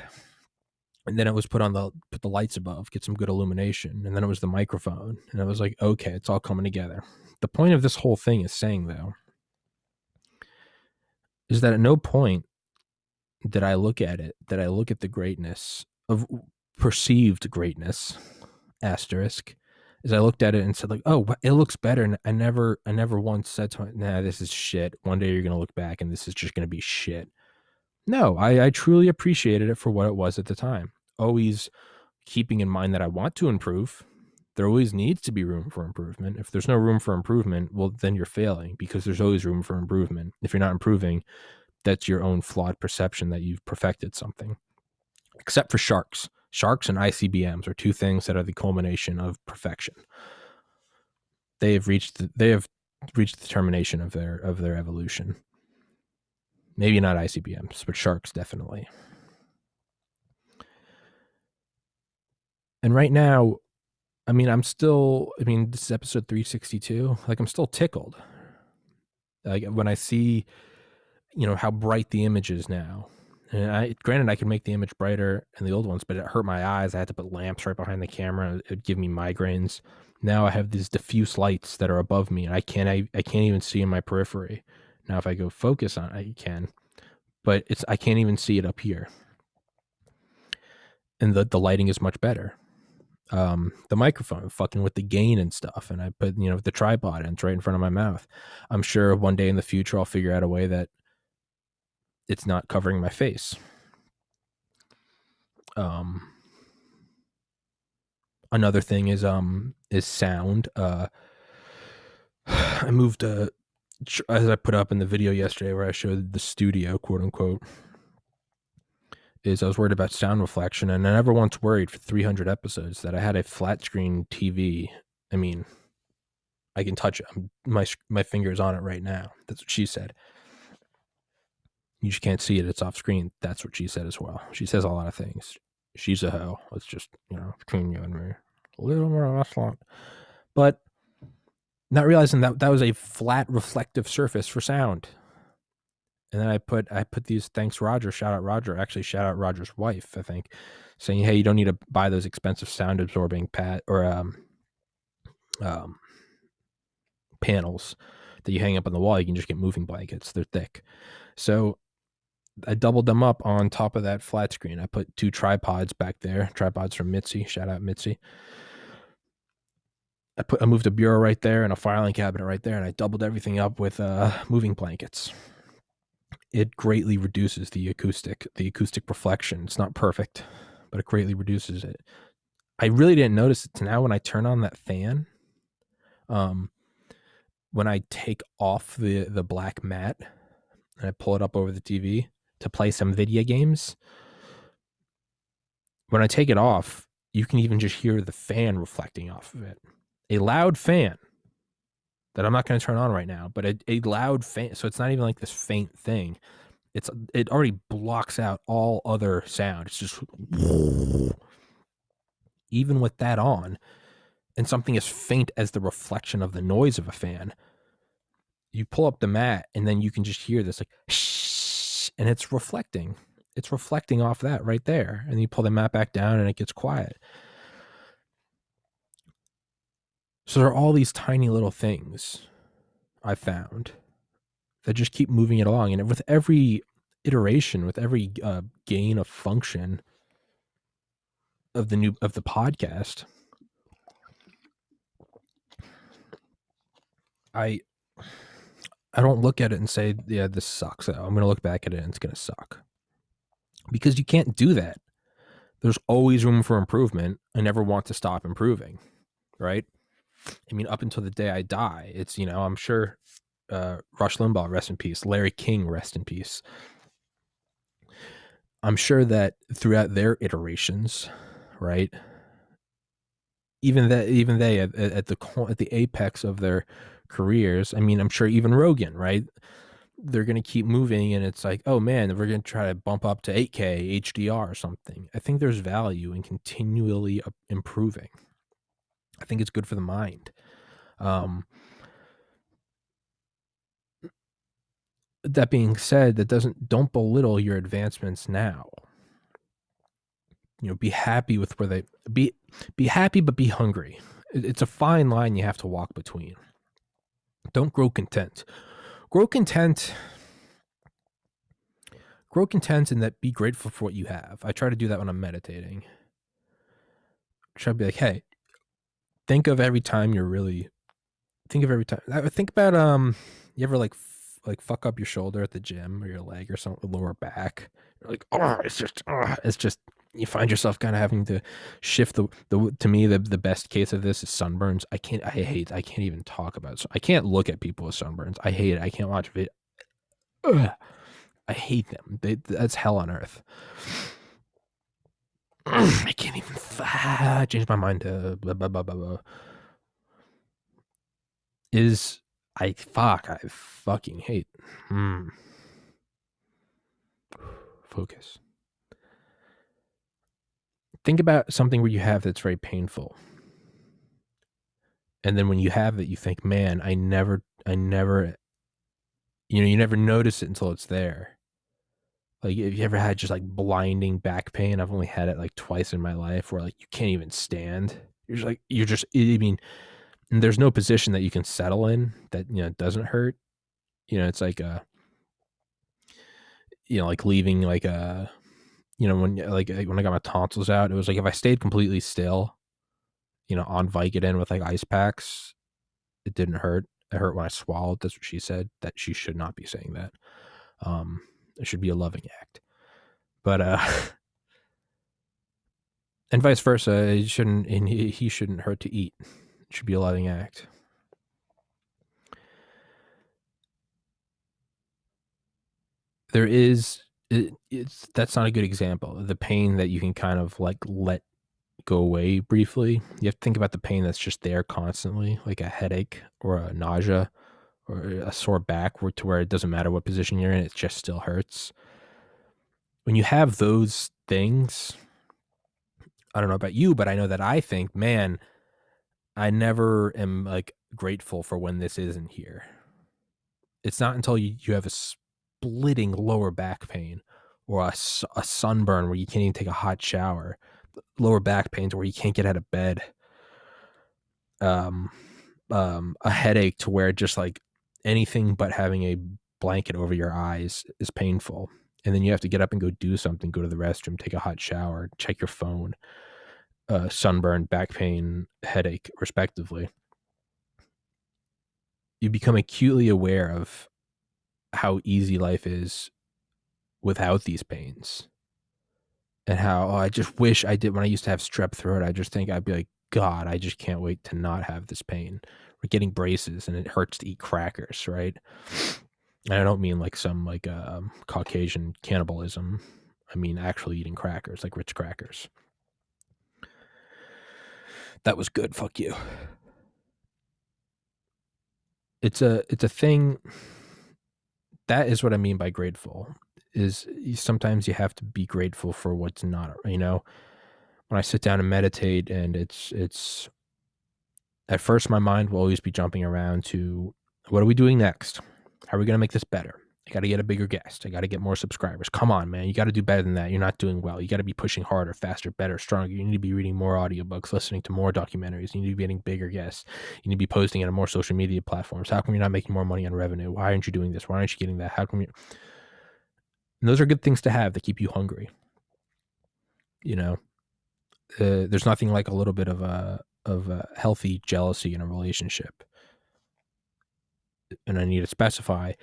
And then it was put the lights above, get some good illumination. And then it was the microphone. And I was like, okay, it's all coming together. The point of this whole thing is saying, though, is that at no point did I look at the greatness of perceived greatness, asterisk, as I looked at it and said like, oh, it looks better. And I never once said to myself, nah, this is shit. One day you're going to look back and this is just going to be shit. No, I truly appreciated it for what it was at the time. Always keeping in mind that I want to improve. There always needs to be room for improvement. If there's no room for improvement, well, then you're failing, because there's always room for improvement. If you're not improving, that's your own flawed perception that you've perfected something. Except for sharks. Sharks and ICBMs are 2 things that are the culmination of perfection. They have reached the termination of their evolution. Maybe not ICBMs, but sharks definitely. And right now, this is episode 362. Like, I'm still tickled. Like, when I see, how bright the image is now, And granted, I could make the image brighter in the old ones, but it hurt my eyes. I had to put lamps right behind the camera. It would give me migraines. Now I have these diffuse lights that are above me, and I can't even see in my periphery. Now, if I go focus on it, I can, but I can't even see it up here. And the lighting is much better. The microphone, fucking with the gain and stuff, and I put the tripod, and it's right in front of my mouth. I'm sure one day in the future I'll figure out a way that it's not covering my face. Another thing is sound. I moved as I put up in the video yesterday where I showed the studio, quote unquote, is I was worried about sound reflection, and I never once worried for 300 episodes that I had a flat screen TV. I mean, I can touch it. My finger's on it right now. That's what she said. You just can't see it. It's off screen. That's what she said as well. She says a lot of things. She's a hoe. It's just, between you and me. A little more restaurant. But not realizing that was a flat reflective surface for sound. And then I put these, thanks Roger, shout out Roger, actually shout out Roger's wife, I think, saying, hey, you don't need to buy those expensive sound absorbing panels that you hang up on the wall. You can just get moving blankets. They're thick. So I doubled them up on top of that flat screen. I put 2 tripods back there, tripods from Mitzi, shout out Mitzi. I moved a bureau right there and a filing cabinet right there, and I doubled everything up with moving blankets. It greatly reduces the acoustic reflection. It's not perfect, but it greatly reduces it. I really didn't notice it now when I turn on that fan. When I take off the black mat and I pull it up over the TV to play some video games, when I take it off, you can even just hear the fan reflecting off of it. A loud fan that I'm not going to turn on right now, but a loud fan. So it's not even like this faint thing. It already blocks out all other sound. It's just even with that on, and something as faint as the reflection of the noise of a fan. You pull up the mat, and then you can just hear this like shh, and it's reflecting. It's reflecting off that right there, and you pull the mat back down, and it gets quiet. So there are all these tiny little things I found that just keep moving it along, and with every iteration, with every gain of function of the podcast, I don't look at it and say, yeah, this sucks. I'm going to look back at it and it's going to suck, because you can't do that. There's always room for improvement. I never want to stop improving, right? I mean, up until the day I die, it's, I'm sure Rush Limbaugh, rest in peace, Larry King, rest in peace. I'm sure that throughout their iterations, right, even they at the apex of their careers, I mean, I'm sure even Rogan, right, they're going to keep moving, and it's like, oh man, we're going to try to bump up to 8K HDR or something. I think there's value in continually improving. I think it's good for the mind. That being said, don't belittle your advancements now. Be happy with where be happy, but be hungry. It's a fine line you have to walk between. Don't grow content. Grow content in that be grateful for what you have. I try to do that when I'm meditating. I try to be like, hey, think of every time. Think about you ever like fuck up your shoulder at the gym, or your leg, or something, lower back. You're like, oh, it's just you find yourself kind of having to shift the to me the best case of this is sunburns. I can't even talk about it. So I can't look at people with sunburns. I hate it. I can't watch it. I hate them. That's hell on earth. I can't even change my mind to blah, blah, blah, blah, blah. I fucking hate. Focus. Think about something where you have that's very painful. And then when you have it, you think, man, I never, you never notice it until it's there. Like, have you ever had just like blinding back pain? I've only had it like twice in my life where like you can't even stand. I mean, and there's no position that you can settle in that, doesn't hurt. It's like like leaving like when I got my tonsils out, it was like if I stayed completely still, on Vicodin with like ice packs, it didn't hurt. It hurt when I swallowed. That's what she said. That she should not be saying that. It should be a loving act. But and vice versa, it shouldn't, and he shouldn't hurt to eat. It should be a loving act. There is it's that's not a good example. The pain that you can kind of like let go away briefly. You have to think about the pain that's just there constantly, like a headache or a nausea or a sore back, where it doesn't matter what position you're in, it just still hurts. When you have those things, I don't know about you, but I know that I think, man, I never am like grateful for when this isn't here. It's not until you have a splitting lower back pain or a sunburn where you can't even take a hot shower, lower back pains where you can't get out of bed, um, a headache to where just like anything but having a blanket over your eyes is painful. And then you have to get up and go do something, go to the restroom, take a hot shower, check your phone, sunburn, back pain, headache, respectively. You become acutely aware of how easy life is without these pains, and how I just wish I did when I used to have strep throat. I just think I'd be like, God, I just can't wait to not have this pain. We're getting braces and it hurts to eat crackers, right? And I don't mean like some like Caucasian cannibalism. I mean actually eating crackers, like Ritz crackers. That was good. Fuck you. It's a thing. That is what I mean by grateful. Is sometimes you have to be grateful for what's not. When I sit down and meditate, and it's at first my mind will always be jumping around to what are we doing next? How are we going to make this better? I got to get a bigger guest. I got to get more subscribers. Come on, man. You got to do better than that. You're not doing well. You got to be pushing harder, faster, better, stronger. You need to be reading more audiobooks, listening to more documentaries. You need to be getting bigger guests. You need to be posting on more social media platforms. How come you're not making more money on revenue? Why aren't you doing this? Why aren't you getting that? How come you? And those are good things to have that keep you hungry. You know, there's nothing like a little bit of a healthy jealousy in a relationship. And I need to specify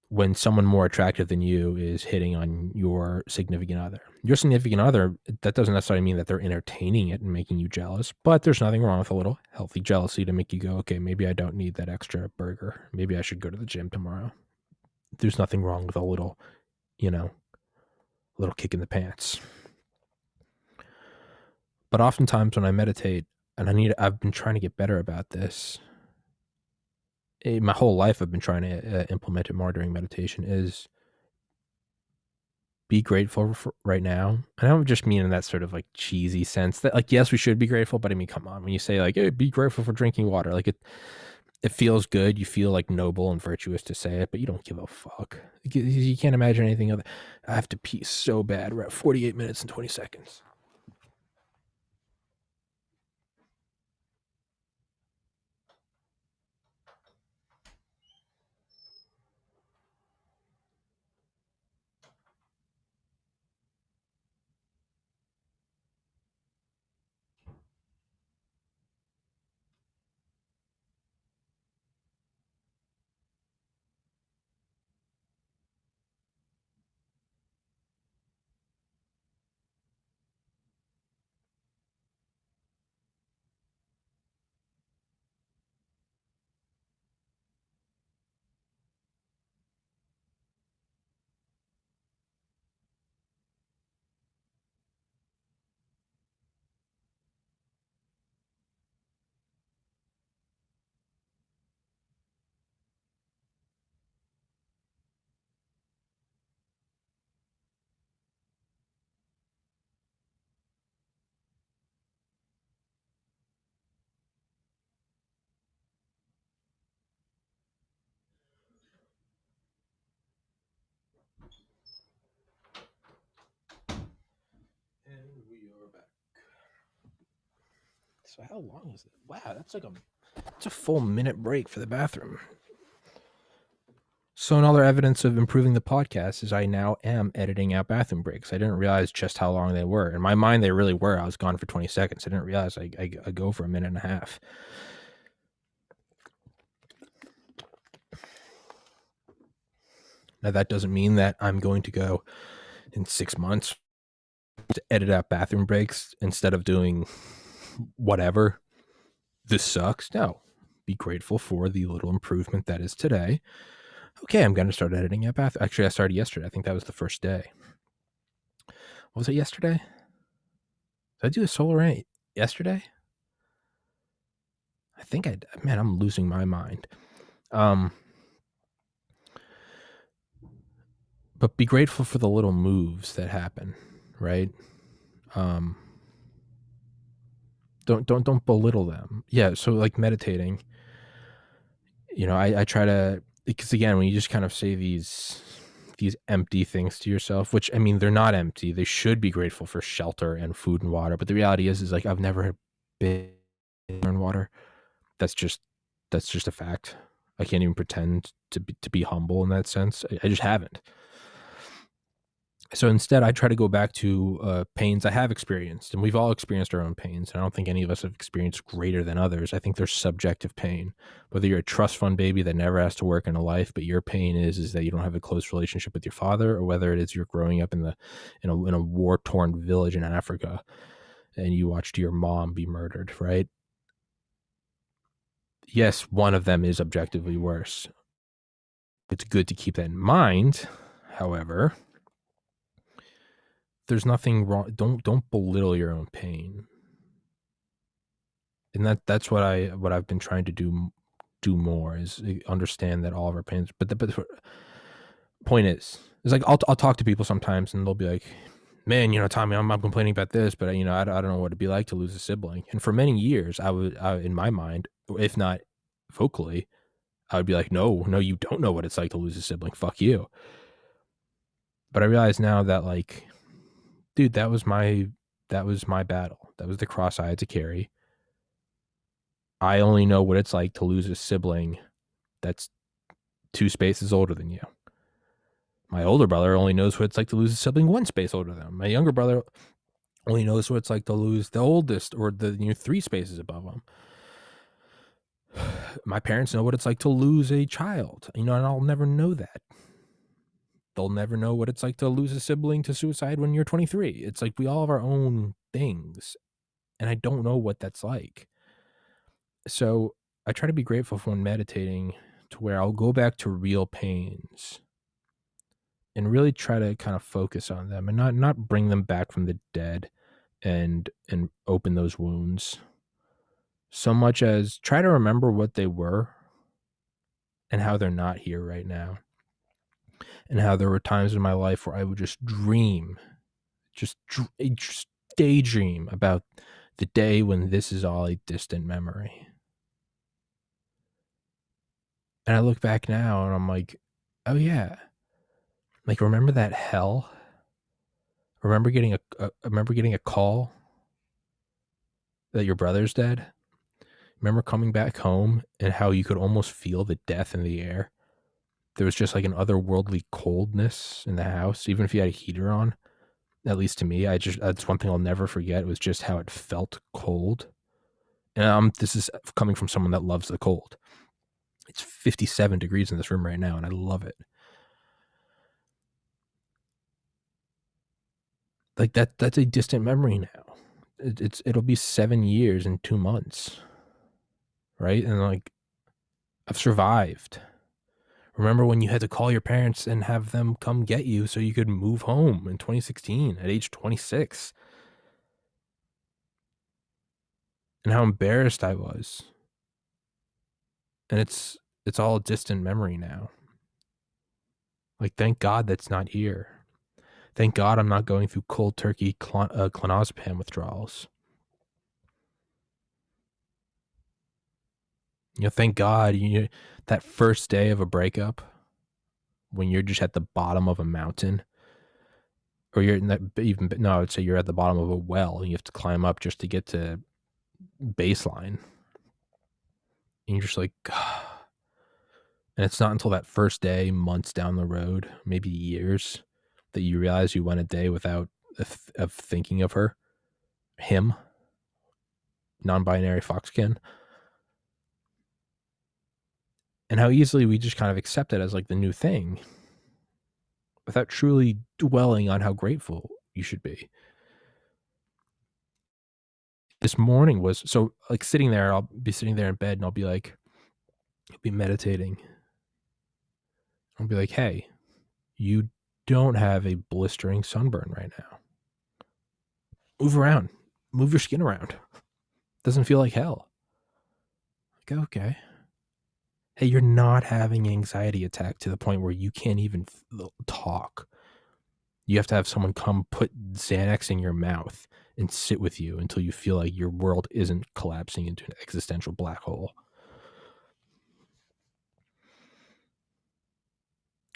when someone more attractive than you is hitting on your significant other. Your significant other, that doesn't necessarily mean that they're entertaining it and making you jealous, but there's nothing wrong with a little healthy jealousy to make you go, okay, maybe I don't need that extra burger. Maybe I should go to the gym tomorrow. There's nothing wrong with a little, little kick in the pants. But oftentimes when I meditate, and I've been trying to get better about this. My whole life I've been trying to implement it more during meditation, is be grateful for right now. I don't just mean in that sort of like cheesy sense that like, yes, we should be grateful, but I mean, come on, when you say like, hey, be grateful for drinking water, like it feels good. You feel like noble and virtuous to say it, but you don't give a fuck. You can't imagine anything other. I have to pee so bad. We're at 48 minutes and 20 seconds. So how long is it? Wow, that's a full minute break for the bathroom. So another evidence of improving the podcast is I now am editing out bathroom breaks. I didn't realize just how long they were. In my mind, they really were. I was gone for 20 seconds. I didn't realize I go for a minute and a half. Now, that doesn't mean that I'm going to go in 6 months to edit out bathroom breaks instead of doing whatever. This sucks. No. Be grateful for the little improvement that is today. Okay, I'm going to start editing out bathroom. Actually, I started yesterday. I think that was the first day. Was it yesterday? Did I do a solar rant yesterday? I think man, I'm losing my mind. But be grateful for the little moves that happen, right? Don't belittle them. Yeah, so like meditating, I try to, because again, when you just kind of say these empty things to yourself, which I mean, they're not empty. They should be grateful for shelter and food and water. But the reality is like I've never been in water. That's just a fact. I can't even pretend to be humble in that sense. I just haven't. So instead, I try to go back to pains I have experienced, and we've all experienced our own pains. And I don't think any of us have experienced greater than others. I think there's subjective pain. Whether you're a trust fund baby that never has to work in a life, but your pain is that you don't have a close relationship with your father, or whether it is you're growing up in a war torn village in Africa, and you watched your mom be murdered. Right? Yes, one of them is objectively worse. It's good to keep that in mind. However, there's nothing wrong. Don't belittle your own pain. And that's what I've been trying to do more is understand that all of our pains. But the point is like I'll talk to people sometimes and they'll be like, man, Tommy, I'm complaining about this, but I don't know what it'd be like to lose a sibling. And for many years, I in my mind, if not vocally, I would be like, no, you don't know what it's like to lose a sibling. Fuck you. But I realize now that like, dude, that was my battle. That was the cross I had to carry. I only know what it's like to lose a sibling that's 2 spaces older than you. My older brother only knows what it's like to lose a sibling 1 space older than him. My younger brother only knows what it's like to lose the oldest or the 3 spaces above him. My parents know what it's like to lose a child, and I'll never know that. They'll never know what it's like to lose a sibling to suicide when you're 23. It's like we all have our own things, and I don't know what that's like. So I try to be grateful for when meditating to where I'll go back to real pains and really try to kind of focus on them and not bring them back from the dead and open those wounds so much as try to remember what they were and how they're not here right now. And how there were times in my life where I would just dream, just daydream about the day when this is all a distant memory. And I look back now and I'm like, oh yeah. Like, remember that hell? Remember getting a call that your brother's dead? Remember coming back home and how you could almost feel the death in the air? There was just like an otherworldly coldness in the house, even if you had a heater on. At least to me, that's one thing I'll never forget. It was just how it felt cold. And this is coming from someone that loves the cold. It's 57 degrees in this room right now, and I love it. Like that's a distant memory now. It'll be 7 years and 2 months, right? And like, I've survived. Remember when you had to call your parents and have them come get you so you could move home in 2016 at age 26? And how embarrassed I was. And it's all a distant memory now. Like, thank God that's not here. Thank God I'm not going through cold turkey clonazepam withdrawals. Thank God that first day of a breakup when you're just at the bottom of a mountain, or I would say you're at the bottom of a well and you have to climb up just to get to baseline. And you're just like, and it's not until that first day, months down the road, maybe years, that you realize you went a day without of thinking of her, him, non-binary foxkin, and how easily we just kind of accept it as like the new thing without truly dwelling on how grateful you should be. This morning was so like sitting there, I'll be sitting there in bed and I'll be like, I'll be meditating. I'll be like, hey, you don't have a blistering sunburn right now. Move around, move your skin around. Doesn't feel like hell. Like, okay. Hey, you're not having an anxiety attack to the point where you can't even talk. You have to have someone come put Xanax in your mouth and sit with you until you feel like your world isn't collapsing into an existential black hole.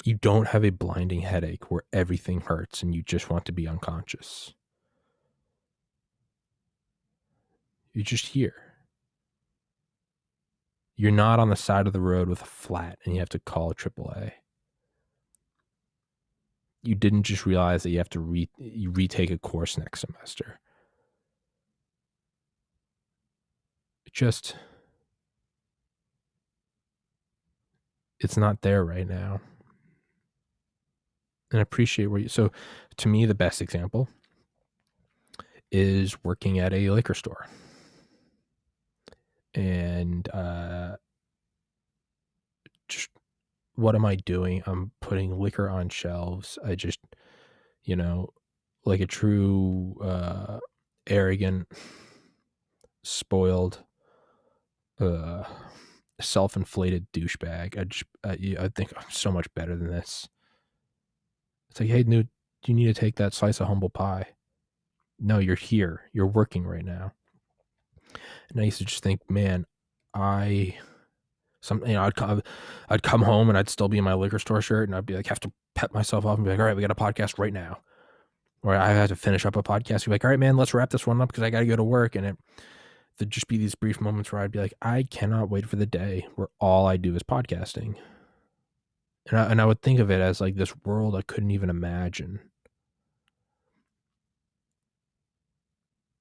You don't have a blinding headache where everything hurts and you just want to be unconscious. You're just here. You're not on the side of the road with a flat and you have to call AAA. You didn't just realize that you have to retake a course next semester. It's not there right now. And appreciate where you, so to me, the best example is working at a liquor store. And just what am I doing? I'm putting liquor on shelves. I just, like a true arrogant, spoiled, self-inflated douchebag. I think I'm so much better than this. It's like, hey, dude, do you need to take that slice of humble pie? No, you're here. You're working right now. And I used to just think, man, I'd come home and I'd still be in my liquor store shirt and I'd be like, have to pep myself up and be like, all right, we got a podcast right now. Or I had to finish up a podcast. Be like, all right, man, let's wrap this one up because I got to go to work. And there'd just be these brief moments where I'd be like, I cannot wait for the day where all I do is podcasting. And I would think of it as like this world I couldn't even imagine.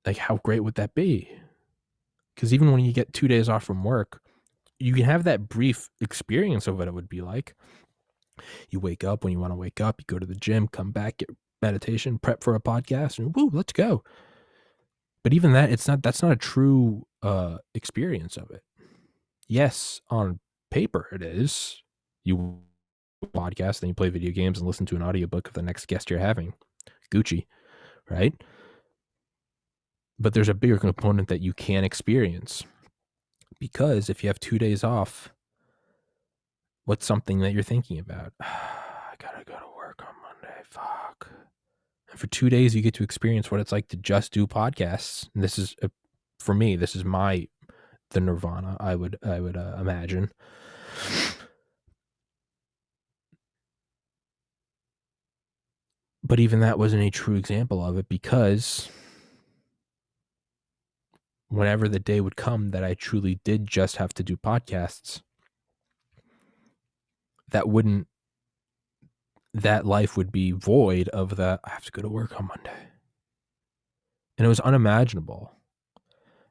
Like, how great would that be? Because even when you get 2 days off from work, you can have that brief experience of what it would be like. You wake up when you want to wake up, you go to the gym, come back, get meditation, prep for a podcast, and woo, let's go. But even that, that's not a true experience of it. Yes, on paper it is. You podcast, then you play video games and listen to an audiobook of the next guest you're having. Gucci, right? But there's a bigger component that you can experience. Because if you have 2 days off, what's something that you're thinking about? I gotta go to work on Monday. Fuck. And for 2 days, you get to experience what it's like to just do podcasts. And this is, for me, this is the nirvana, I would imagine. But even that wasn't a true example of it because whenever the day would come that I truly did just have to do podcasts, that life would be void of the, I have to go to work on Monday. And it was unimaginable.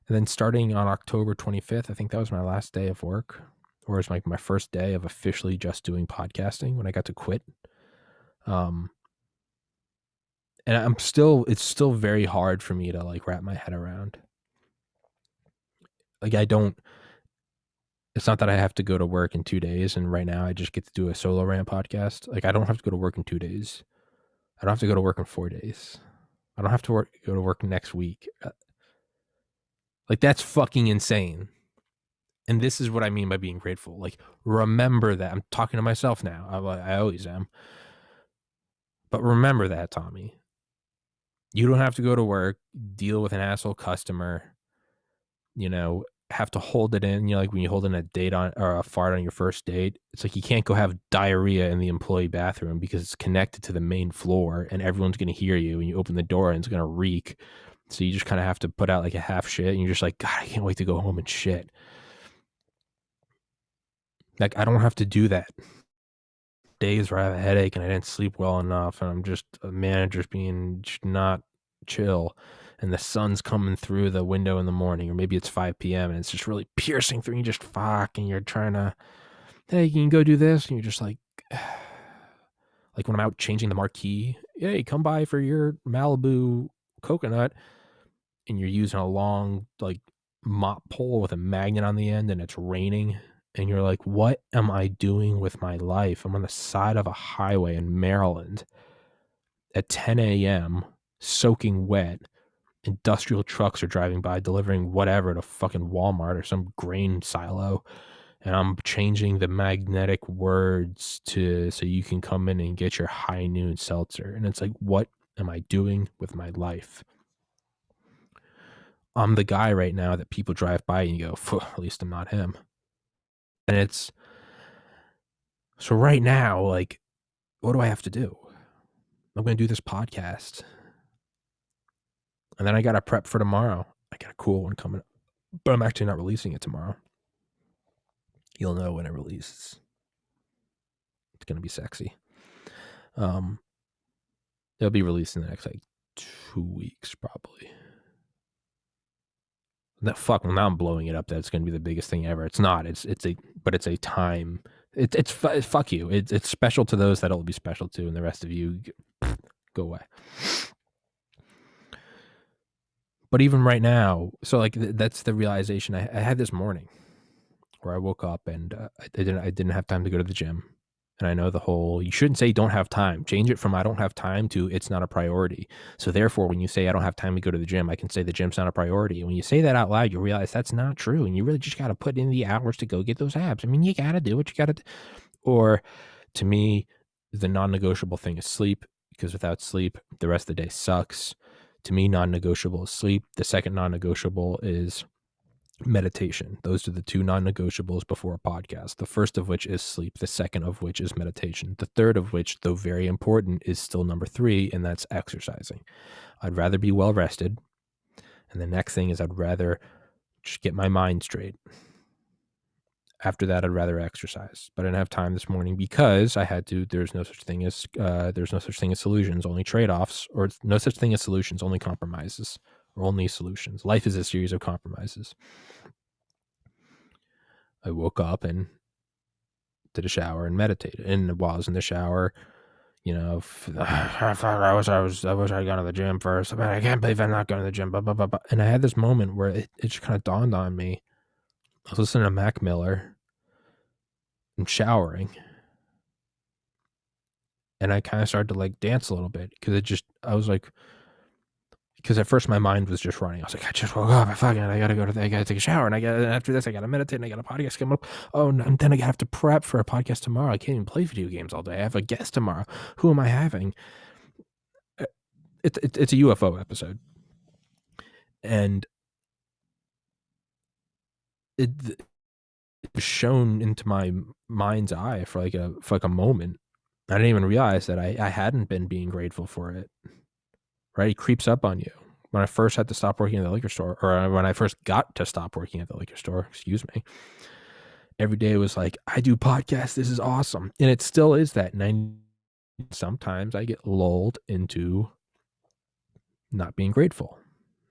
And then starting on October 25th, I think that was my last day of work, or it was like my first day of officially just doing podcasting when I got to quit. And it's still very hard for me to like wrap my head around. Like it's not that I have to go to work in 2 days and right now I just get to do a solo rant podcast. Like I don't have to go to work in 2 days. I don't have to go to work in 4 days. I don't have to go to work next week. Like that's fucking insane. And this is what I mean by being grateful. Like remember that. I'm talking to myself now. I always am. But remember that, Tommy. You don't have to go to work, deal with an asshole customer, have to hold it in, like when you hold in a date on or a fart on your first date, it's like you can't go have diarrhea in the employee bathroom because it's connected to the main floor and everyone's going to hear you and you open the door and it's going to reek So you just kind of have to put out like a half shit, and you're just like, God, I can't wait to go home and shit. Like, I don't have to do that. Days where I have a headache and I didn't sleep well enough, and I'm just a manager's being not chill, and the sun's coming through the window in the morning, or maybe it's 5 p.m. and it's just really piercing through, and you just fuck, and you're trying to, hey, you can go do this, and you're just like, like when I'm out changing the marquee, hey, come by for your Malibu coconut, and you're using a long like mop pole with a magnet on the end, and it's raining, and you're like, what am I doing with my life? I'm on the side of a highway in Maryland at 10 a.m. soaking wet. Industrial trucks are driving by delivering whatever to fucking Walmart or some grain silo, and I'm changing the magnetic words to so you can come in and get your high noon seltzer. And it's like, what am I doing with my life? I'm the guy right now that people drive by and you go, at least I'm not him. And it's so right now, like, what do I have to do? I'm going to do this podcast. And then I got to prep for tomorrow. I got a cool one coming up, but I'm actually not releasing it tomorrow. You'll know when it releases. It's going to be sexy. It'll be released in the next like 2 weeks, probably. Well, now I'm blowing it up. That's going to be the biggest thing ever. It's not. It's a time. It's fuck you. It's special to those that it'll be special to, and the rest of you go away. But even right now, so like that's the realization I had this morning, where I woke up and I didn't have time to go to the gym. And I know the whole, you shouldn't say don't have time. Change it from I don't have time to it's not a priority. So therefore, when you say I don't have time to go to the gym, I can say the gym's not a priority. And when you say that out loud, you realize that's not true. And you really just got to put in the hours to go get those abs. I mean, you got to do what you got to do. Or to me, the non-negotiable thing is sleep, because without sleep, the rest of the day sucks. To me, non-negotiable is sleep. The second non-negotiable is meditation. Those are the two non-negotiables before a podcast. The first of which is sleep. The second of which is meditation. The third of which, though very important, is still number 3, and that's exercising. I'd rather be well rested. And the next thing is I'd rather just get my mind straight. After that, I'd rather exercise. But I didn't have time this morning because I had to. There's no such thing as solutions, only trade-offs, or no such thing as solutions, only compromises, or only solutions. Life is a series of compromises. I woke up and did a shower and meditated. And while I was in the shower, you know, I wish I'd gone to the gym first. I mean, I can't believe I'm not going to the gym. Blah, blah, blah, blah. And I had this moment where it just kind of dawned on me. I was listening to Mac Miller and showering. And I kind of started to like dance a little bit I was like, because at first my mind was just running. I was like, I just woke up. I gotta take a shower, and after this I gotta meditate, and I got a podcast coming up. Oh, and then I have to prep for a podcast tomorrow. I can't even play video games all day. I have a guest tomorrow. Who am I having? It's a UFO episode, and it was shown into my mind's eye for like a moment. I didn't even realize that I hadn't been being grateful for it. Right? It creeps up on you. When I first had to stop working at the liquor store, or when I first got to stop working at the liquor store, every day was like, I do podcasts. This is awesome. And it still is that. And sometimes I get lulled into not being grateful.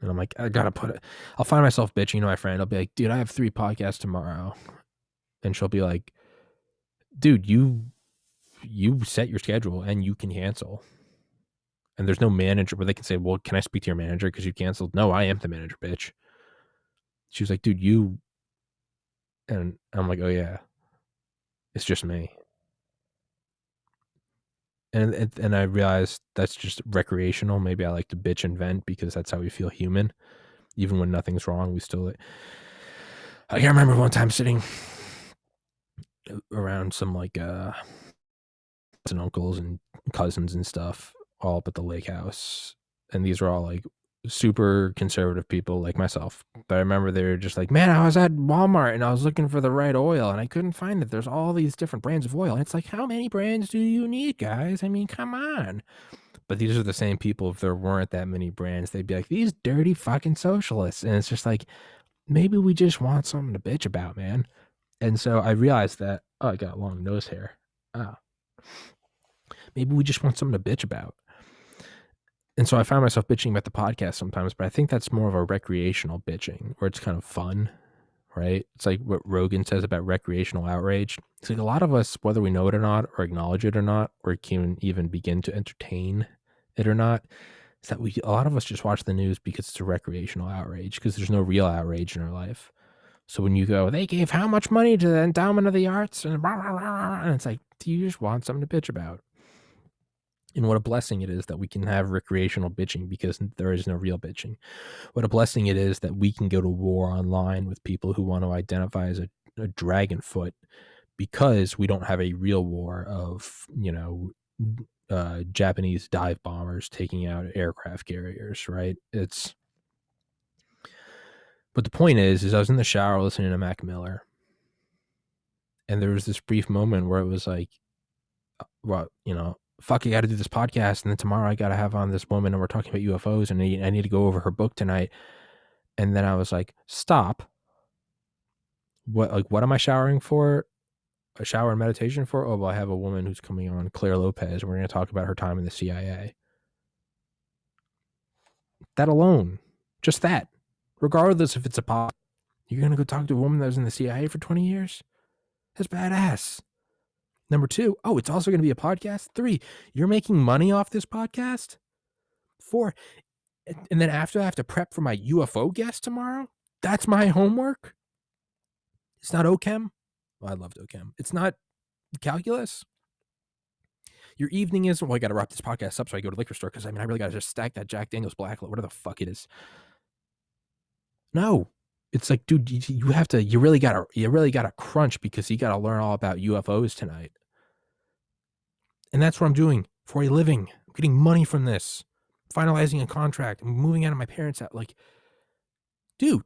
And I'm like, I got to put it. I'll find myself bitching to my friend. I'll be like, dude, I have 3 podcasts tomorrow. And she'll be like, dude, you set your schedule and you can cancel. And there's no manager where they can say, well, can I speak to your manager because you canceled? No, I am the manager, bitch. She was like, dude, you. And I'm like, oh, yeah, it's just me. And I realized that's just recreational. Maybe I like to bitch and vent because that's how we feel human. Even when nothing's wrong, we still. I can remember one time sitting around some like and uncles and cousins and stuff, all up at the lake house. And these were all like super conservative people like myself. But I remember they were just like, man, I was at Walmart and I was looking for the right oil and I couldn't find it. There's all these different brands of oil. And it's like, how many brands do you need, guys? I mean, come on. But these are the same people, if there weren't that many brands, they'd be like, these dirty fucking socialists. And it's just like, maybe we just want something to bitch about, man. And so I realized that, oh, I got long nose hair. Oh, maybe we just want something to bitch about. And so I find myself bitching about the podcast sometimes, but I think that's more of a recreational bitching where it's kind of fun, right? It's like what Rogan says about recreational outrage. It's like a lot of us, whether we know it or not, or acknowledge it or not, or can even begin to entertain it or not, is that a lot of us just watch the news because it's a recreational outrage, because there's no real outrage in our life. So when you go, they gave how much money to the endowment of the arts, and blah, blah, blah, and it's like, do you just want something to bitch about? And what a blessing it is that we can have recreational bitching, because there is no real bitching. What a blessing it is that we can go to war online with people who want to identify as a dragonfoot, because we don't have a real war of, Japanese dive bombers taking out aircraft carriers, right? But the point is I was in the shower listening to Mac Miller, and there was this brief moment where it was like, well, fuck, I got to do this podcast, and then tomorrow I got to have on this woman, and we're talking about UFOs, and I need to go over her book tonight. And then I was like, stop. What am I showering for? A shower and meditation for? Oh, well, I have a woman who's coming on, Claire Lopez, and we're going to talk about her time in the CIA. That alone, just that, regardless if it's a pop, you're going to go talk to a woman that was in the CIA for 20 years? That's badass. Number 2, oh, it's also going to be a podcast. 3, you're making money off this podcast. 4, and then after I have to prep for my UFO guest tomorrow. That's my homework. It's not OChem. Well, I loved OChem. It's not calculus. Your evening is, well, I got to wrap this podcast up so I go to the liquor store, because I really got to just stack that Jack Daniels Black, whatever the fuck it is. No, it's like, dude, you really gotta crunch, because you gotta learn all about UFOs tonight. And that's what I'm doing for a living. I'm getting money from this, finalizing a contract. I'm moving out of my parents' house. Like, dude,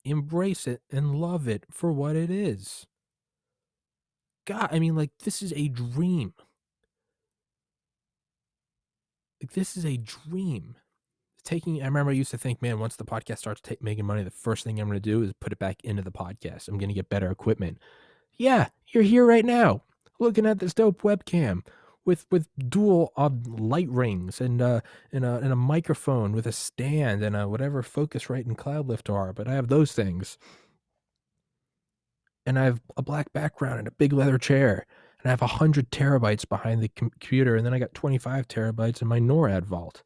embrace it and love it for what it is. God, I mean, like, this is a dream. Like, this is a dream. I remember I used to think, man, once the podcast starts making money, the first thing I'm going to do is put it back into the podcast. I'm going to get better equipment. Yeah, you're here right now, looking at this dope webcam with dual light rings and a microphone with a stand and a whatever Focusrite and Cloudlift are. But I have those things, and I have a black background and a big leather chair, and I have 100 terabytes behind the computer, and then I got 25 terabytes in my NORAD vault.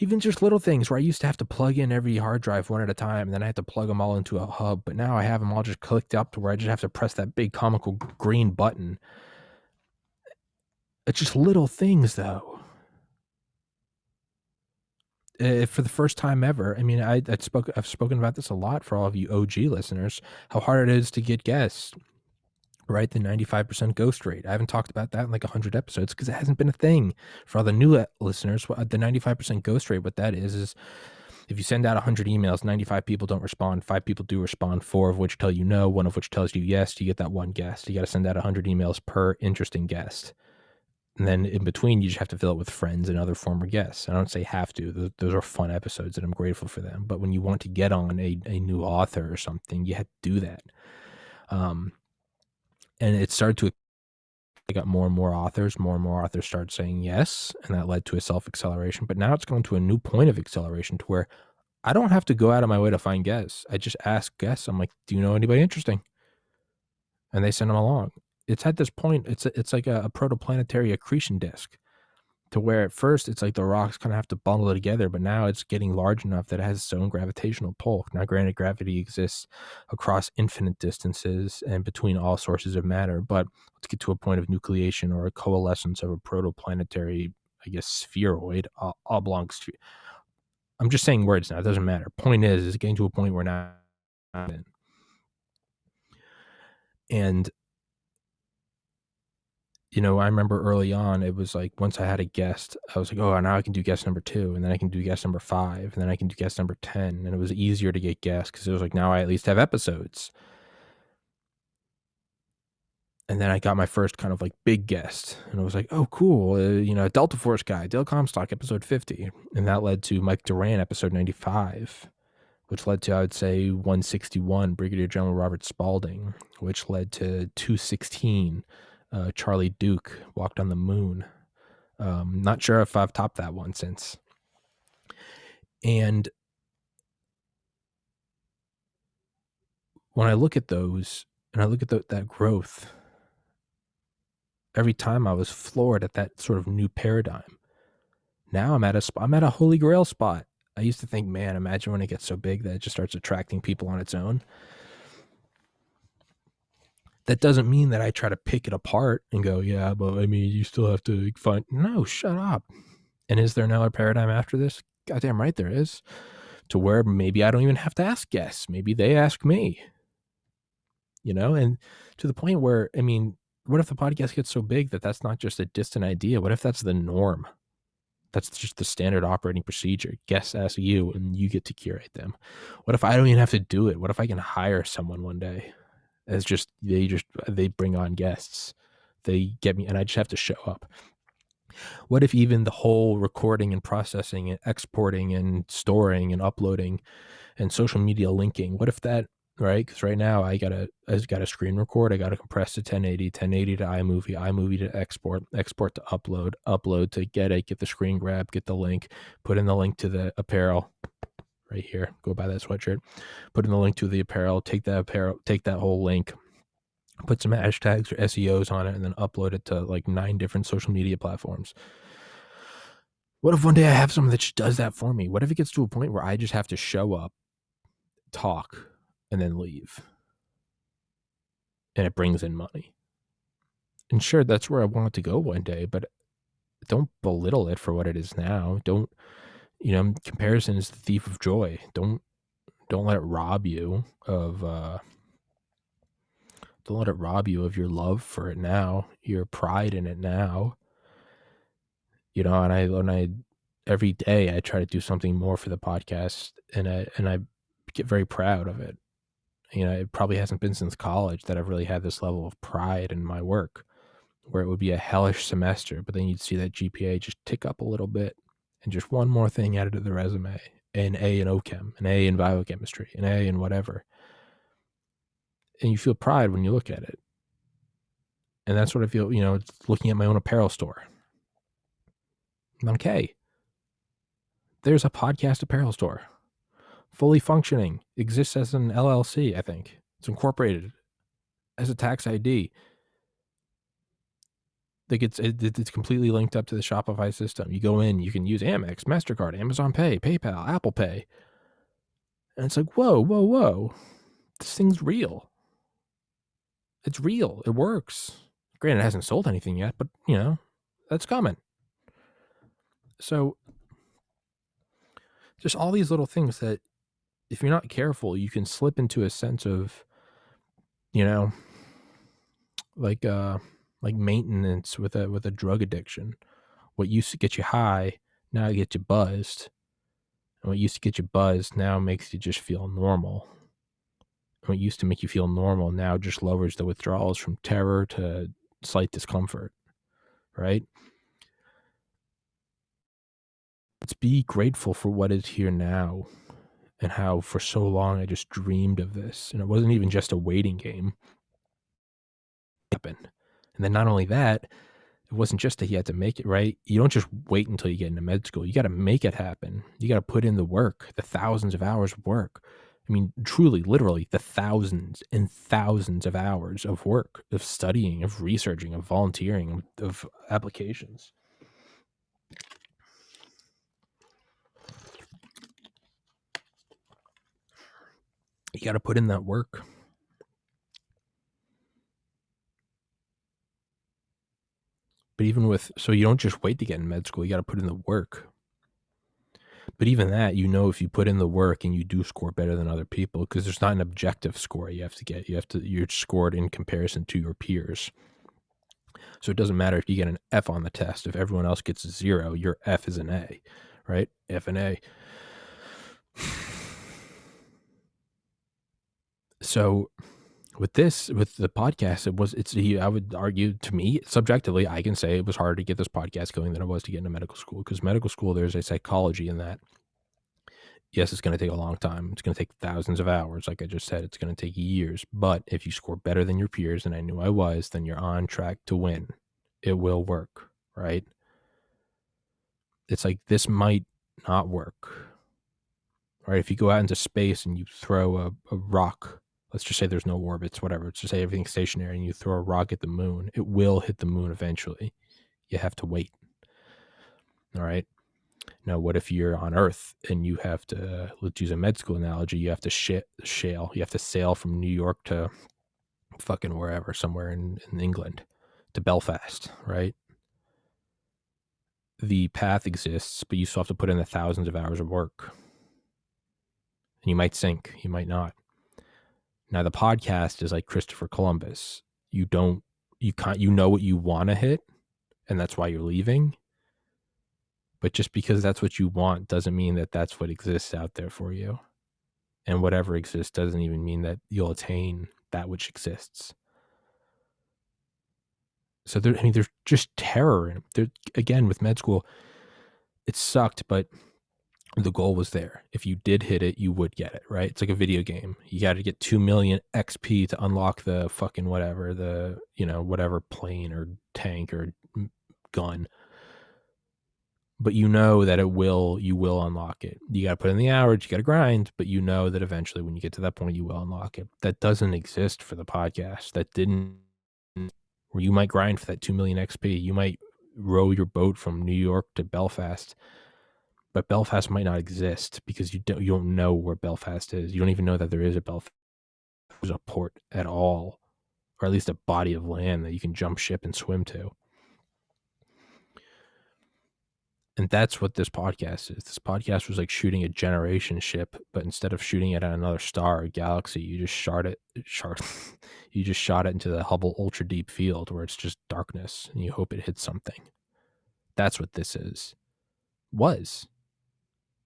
Even just little things where I used to have to plug in every hard drive one at a time, and then I had to plug them all into a hub. But now I have them all just clicked up to where I just have to press that big comical green button. It's just little things, though. For the first time ever, I mean, I've spoken about this a lot for all of you OG listeners, how hard it is to get guests, right? The 95% ghost rate. I haven't talked about that in like 100 episodes because it hasn't been a thing. For all the new listeners, the 95% ghost rate, what that is if you send out 100 emails, 95 people don't respond, 5 people do respond, 4 of which tell you no, 1 of which tells you yes, you get that one guest. You got to send out 100 emails per interesting guest. And then in between, you just have to fill it with friends and other former guests. I don't say have to. Those are fun episodes, and I'm grateful for them. But when you want to get on a new author or something, you have to do that. And it started to, I got more and more authors started saying yes, and that led to a self-acceleration. But now it's gone to a new point of acceleration to where I don't have to go out of my way to find guests. I just ask guests. I'm like, do you know anybody interesting? And they send them along. It's at this point, it's like a protoplanetary accretion disk, to where at first it's like the rocks kind of have to bundle together, but now it's getting large enough that it has its own gravitational pull. Now, granted, gravity exists across infinite distances and between all sources of matter, but let's get to a point of nucleation or a coalescence of a protoplanetary, I guess, spheroid, oblong sphere. I'm just saying words now. It doesn't matter. Point is getting to a point where now I'm in. And I remember early on, it was like once I had a guest, I was like, oh, now I can do guest number 2, and then I can do guest number 5, and then I can do guest number 10. And it was easier to get guests because it was like, now I at least have episodes. And then I got my first kind of like big guest, and I was like, oh, cool. Delta Force guy, Dale Comstock, episode 50. And that led to Mike Duran, episode 95, which led to, I would say, 161, Brigadier General Robert Spalding, which led to 216, Charlie Duke, Walked on the Moon. Not sure if I've topped that one since. And when I look at those, and I look at that growth, every time I was floored at that sort of new paradigm. Now I'm at a holy grail spot. I used to think, man, imagine when it gets so big that it just starts attracting people on its own. That doesn't mean that I try to pick it apart and go, yeah, but I mean, you still have to find. No, shut up. And is there another paradigm after this? Goddamn right there is. To where maybe I don't even have to ask guests. Maybe they ask me. And to the point where, I mean, what if the podcast gets so big that that's not just a distant idea? What if that's the norm? That's just the standard operating procedure. Guests ask you and you get to curate them. What if I don't even have to do it? What if I can hire someone one day as they bring on guests? They get me and I just have to show up. What if even the whole recording and processing and exporting and storing and uploading and social media linking, what if that, right? Because right now I got to screen record, I got to compress to 1080 to iMovie to export to upload to get the screen grab, get the link, put in the link to the apparel right here, go buy that sweatshirt, put in the link to the apparel, take that whole link, put some hashtags or SEOs on it, and then upload it to like 9 different social media platforms. What if one day I have someone that just does that for me? What if it gets to a point where I just have to show up, talk, and then leave? And it brings in money. And sure, that's where I want it to go one day, but don't belittle it for what it is now. Don't, comparison is the thief of joy. Don't let it rob you of your love for it now, your pride in it now. And I every day I try to do something more for the podcast, and I get very proud of it. It probably hasn't been since college that I've really had this level of pride in my work, where it would be a hellish semester, but then you'd see that GPA just tick up a little bit, and just one more thing added to the resume, an A in OChem, an A in biochemistry, an A in whatever. And you feel pride when you look at it. And that's what I feel, looking at my own apparel store. Okay. There's a podcast apparel store. Fully functioning. Exists as an LLC, I think. It's incorporated as a tax ID. Like it's completely linked up to the Shopify system. You go in, you can use Amex, MasterCard, Amazon Pay, PayPal, Apple Pay. And it's like, whoa. This thing's real. It's real. It works. Granted, it hasn't sold anything yet, but, that's coming. So just all these little things that if you're not careful, you can slip into a sense of, like maintenance with a drug addiction. What used to get you high now gets you buzzed, and what used to get you buzzed now makes you just feel normal. And what used to make you feel normal now just lowers the withdrawals from terror to slight discomfort, right? Let's be grateful for what is here now, and how for so long I just dreamed of this, and it wasn't even just a waiting game. Happen. And then not only that, it wasn't just that he had to make it, right? You don't just wait until you get into med school. You got to make it happen. You got to put in the work, the thousands of hours of work. I mean, truly, literally, the thousands and thousands of hours of work, of studying, of researching, of volunteering, of applications. You got to put in that work. But so you don't just wait to get in med school, you got to put in the work. But even that, if you put in the work and you do score better than other people, because there's not an objective score you have to get. You're scored in comparison to your peers. So it doesn't matter if you get an F on the test. If everyone else gets a 0, your F is an A, right? F and A. So with the podcast, I would argue, to me, subjectively, I can say it was harder to get this podcast going than it was to get into medical school, because medical school, there's a psychology in that. Yes, it's going to take a long time. It's going to take thousands of hours. Like I just said, it's going to take years. But if you score better than your peers, and I knew I was, then you're on track to win. It will work, right? It's like, this might not work, right? If you go out into space and you throw a rock, let's just say there's no orbits, whatever. Let's just say everything's stationary, and you throw a rock at the moon. It will hit the moon eventually. You have to wait. All right. Now, what if you're on Earth and you have to, let's use a med school analogy, you have to you have to sail from New York to fucking wherever, somewhere in England, to Belfast, right? The path exists, but you still have to put in the thousands of hours of work. And you might sink, you might not. Now, the podcast is like Christopher Columbus. You know what you want to hit, and that's why you're leaving. But just because that's what you want doesn't mean that that's what exists out there for you. And whatever exists doesn't even mean that you'll attain that which exists. So there's just terror in it. Again, with med school, it sucked, but the goal was there. If you did hit it, you would get it, right? It's like a video game. You got to get 2 million XP to unlock the fucking whatever, whatever plane or tank or gun. But you know that you will unlock it. You got to put in the hours, you got to grind, but you know that eventually when you get to that point, you will unlock it. That doesn't exist for the podcast. That didn't, where you might grind for that 2 million XP. You might row your boat from New York to Belfast, but Belfast might not exist because you don't know where Belfast is. You don't even know that there is a Belfast, there's a port at all, or at least a body of land that you can jump ship and swim to. And that's what this podcast is. This podcast was like shooting a generation ship, but instead of shooting it at another star or galaxy, you just shot it into the Hubble Ultra Deep Field, where it's just darkness and you hope it hits something. That's what this was.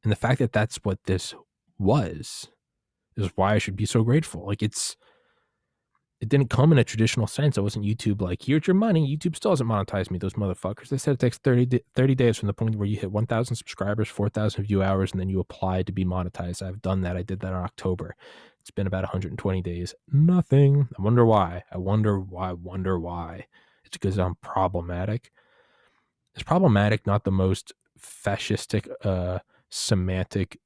And the fact that that's what this was is why I should be so grateful. Like, it didn't come in a traditional sense. It wasn't YouTube like, here's your money. YouTube still hasn't monetized me, those motherfuckers. They said it takes 30 days from the point where you hit 1,000 subscribers, 4,000 view hours, and then you apply to be monetized. I've done that. I did that in October. It's been about 120 days. Nothing. I wonder why. It's because I'm problematic. It's problematic, not the most fascistic, semantic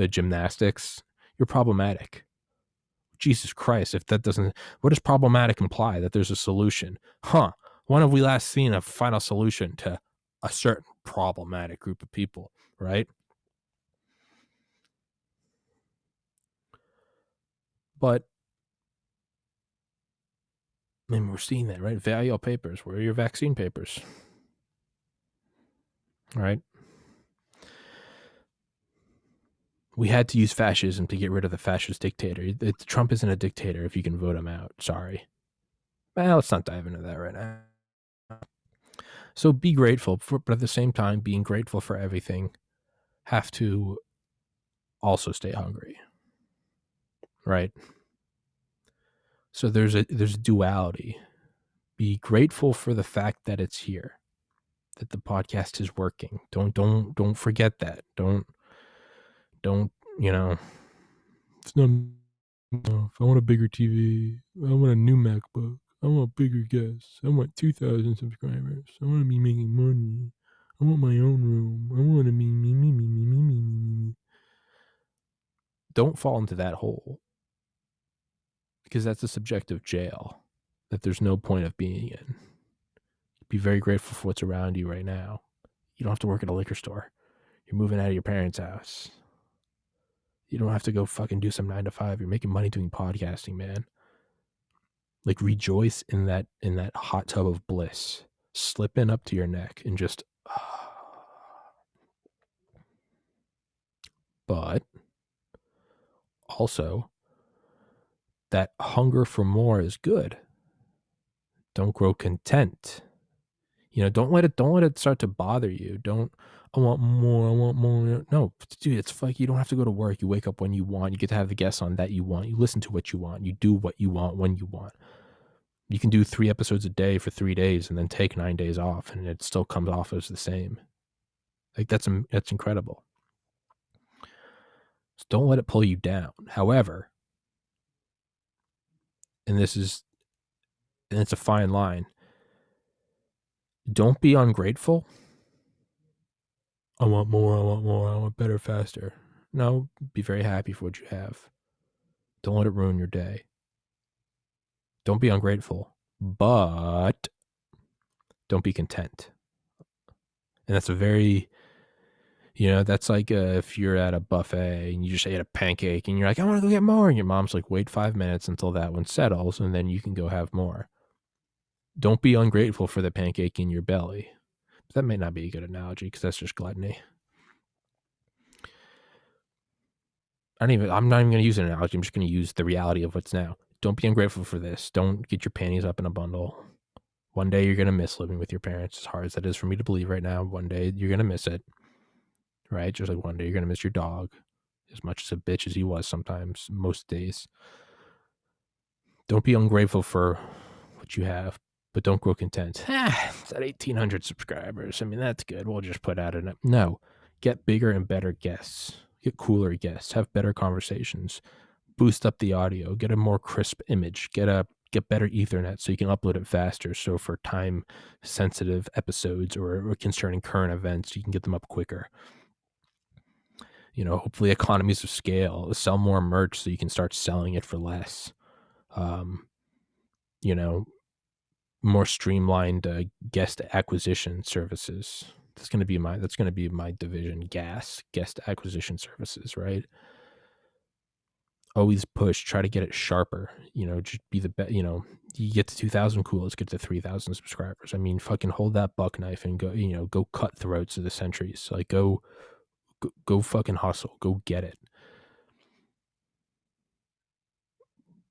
gymnastics. You're problematic. Jesus Christ, if that doesn't, what does problematic imply? That there's a solution. When have we last seen a final solution to a certain problematic group of people, right? But, I mean, we're seeing that, right? Value papers. Where are your vaccine papers? Right? We had to use fascism to get rid of the fascist dictator. Trump isn't a dictator if you can vote him out. Sorry. Well, let's not dive into that right now. So be grateful, but at the same time, being grateful for everything, have to also stay hungry, right? So there's a duality. Be grateful for the fact that it's here, that the podcast is working. Don't forget that. Don't it's not. If I want a bigger TV, I want a new MacBook. I want bigger guests. I want 2,000 subscribers. I want to be making money. I want my own room. I want to be me. Don't fall into that hole, because that's a subjective jail that there's no point of being in. Be very grateful for what's around you right now. You don't have to work at a liquor store. You're moving out of your parents' house. You don't have to go fucking do some 9 to 5. You're making money doing podcasting, man. Like, rejoice in that hot tub of bliss. Slip in up to your neck and just but also, that hunger for more is good. Don't grow content. don't let it start to bother you. Don't I want more, I want more. No, dude, it's like you don't have to go to work. You wake up when you want. You get to have the guests on that you want. You listen to what you want. You do what you want when you want. You can do 3 episodes a day for 3 days and then take 9 days off and it still comes off as the same. Like that's incredible. So don't let it pull you down. However, and it's a fine line. Don't be ungrateful. I want more, I want more, I want better, faster. No, be very happy for what you have. Don't let it ruin your day. Don't be ungrateful, but don't be content. And that's a very, that's like if you're at a buffet and you just ate a pancake and you're like, I want to go get more. And your mom's like, wait 5 minutes until that one settles and then you can go have more. Don't be ungrateful for the pancake in your belly. That may not be a good analogy because that's just gluttony. I'm not even going to use an analogy. I'm just going to use the reality of what's now. Don't be ungrateful for this. Don't get your panties up in a bundle. One day you're going to miss living with your parents, as hard as that is for me to believe right now. One day you're going to miss it, right? Just like one day you're going to miss your dog, as much as a bitch as he was sometimes, most days. Don't be ungrateful for what you have, but don't grow content. It's at 1,800 subscribers. I mean, that's good. We'll just put out an... No, get bigger and better guests. Get cooler guests. Have better conversations. Boost up the audio. Get a more crisp image. Get better Ethernet so you can upload it faster. So for time-sensitive episodes or concerning current events, you can get them up quicker. Hopefully economies of scale. Sell more merch so you can start selling it for less. More streamlined guest acquisition services. That's going to be my division. Guest acquisition services, right? Always push, try to get it sharper. Just be the best. You get to 2,000, cool. Let's get to 3,000 subscribers. I mean, fucking hold that buck knife and go. Go cut throats of the centuries. Like go fucking hustle. Go get it.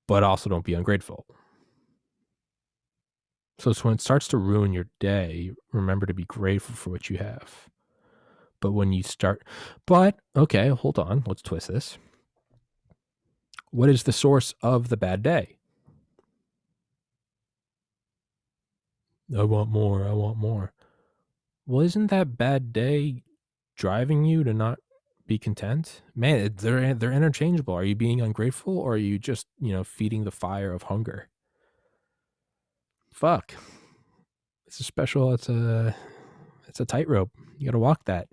But also don't be ungrateful. So it's when it starts to ruin your day, remember to be grateful for what you have. But when you start, okay, hold on, let's twist this. What is the source of the bad day? I want more, I want more. Well, isn't that bad day driving you to not be content? Man, they're interchangeable. Are you being ungrateful or are you just, feeding the fire of hunger? Fuck. It's a tightrope. You got to walk that.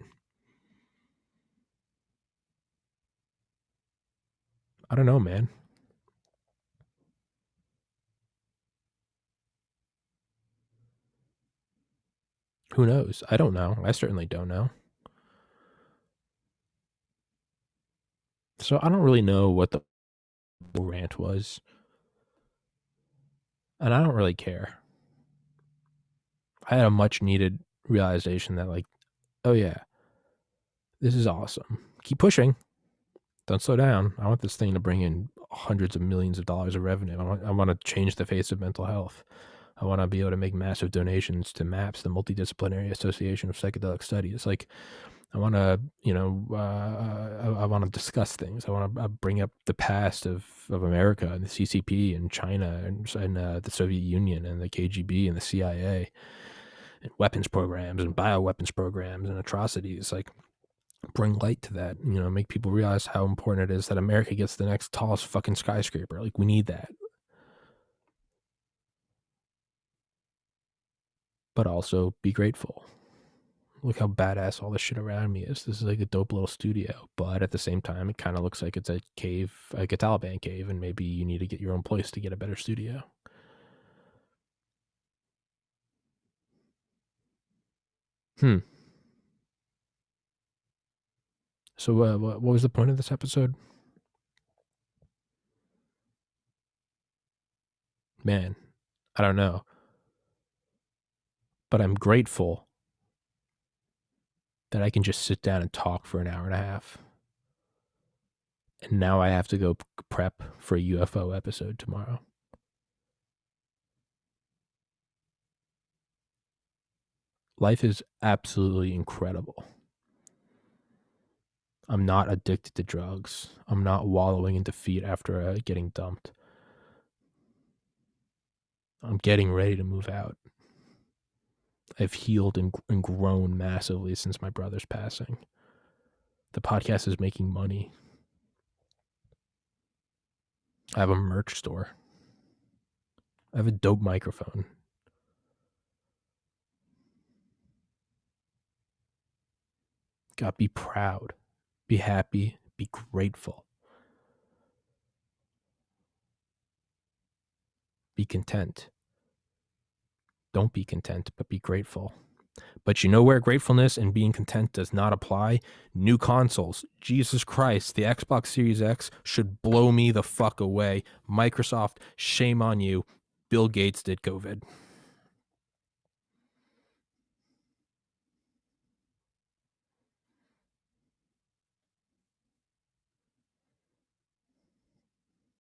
I don't know, man. Who knows? I don't know. I certainly don't know. So I don't really know what the rant was. And I don't really care. I had a much needed realization that, like, oh yeah, this is awesome. Keep pushing. Don't slow down. I want this thing to bring in hundreds of millions of dollars of revenue. I want to change the face of mental health. I want to be able to make massive donations to MAPS, the Multidisciplinary Association of Psychedelic Studies. Like, I want to, I want to discuss things. I want to bring up the past of America and the CCP and China and the Soviet Union and the KGB and the CIA and weapons programs and bioweapons programs and atrocities. Like, bring light to that, make people realize how important it is that America gets the next tallest fucking skyscraper. Like, we need that. But also be grateful. Look how badass all the shit around me is. This is like a dope little studio, but at the same time, it kind of looks like it's a cave, like a Taliban cave, and maybe you need to get your own place to get a better studio. So what was the point of this episode? Man, I don't know. But I'm grateful that I can just sit down and talk for an hour and a half. And now I have to go prep for a UFO episode tomorrow. Life is absolutely incredible. I'm not addicted to drugs. I'm not wallowing in defeat after getting dumped. I'm getting ready to move out. I've healed and grown massively since my brother's passing. The podcast is making money. I have a merch store. I have a dope microphone. God, be proud. Be happy. Be grateful. Be content. Don't be content, but be grateful. But you know where gratefulness and being content does not apply? New consoles. Jesus Christ, the Xbox Series X should blow me the fuck away. Microsoft, shame on you. Bill Gates did COVID.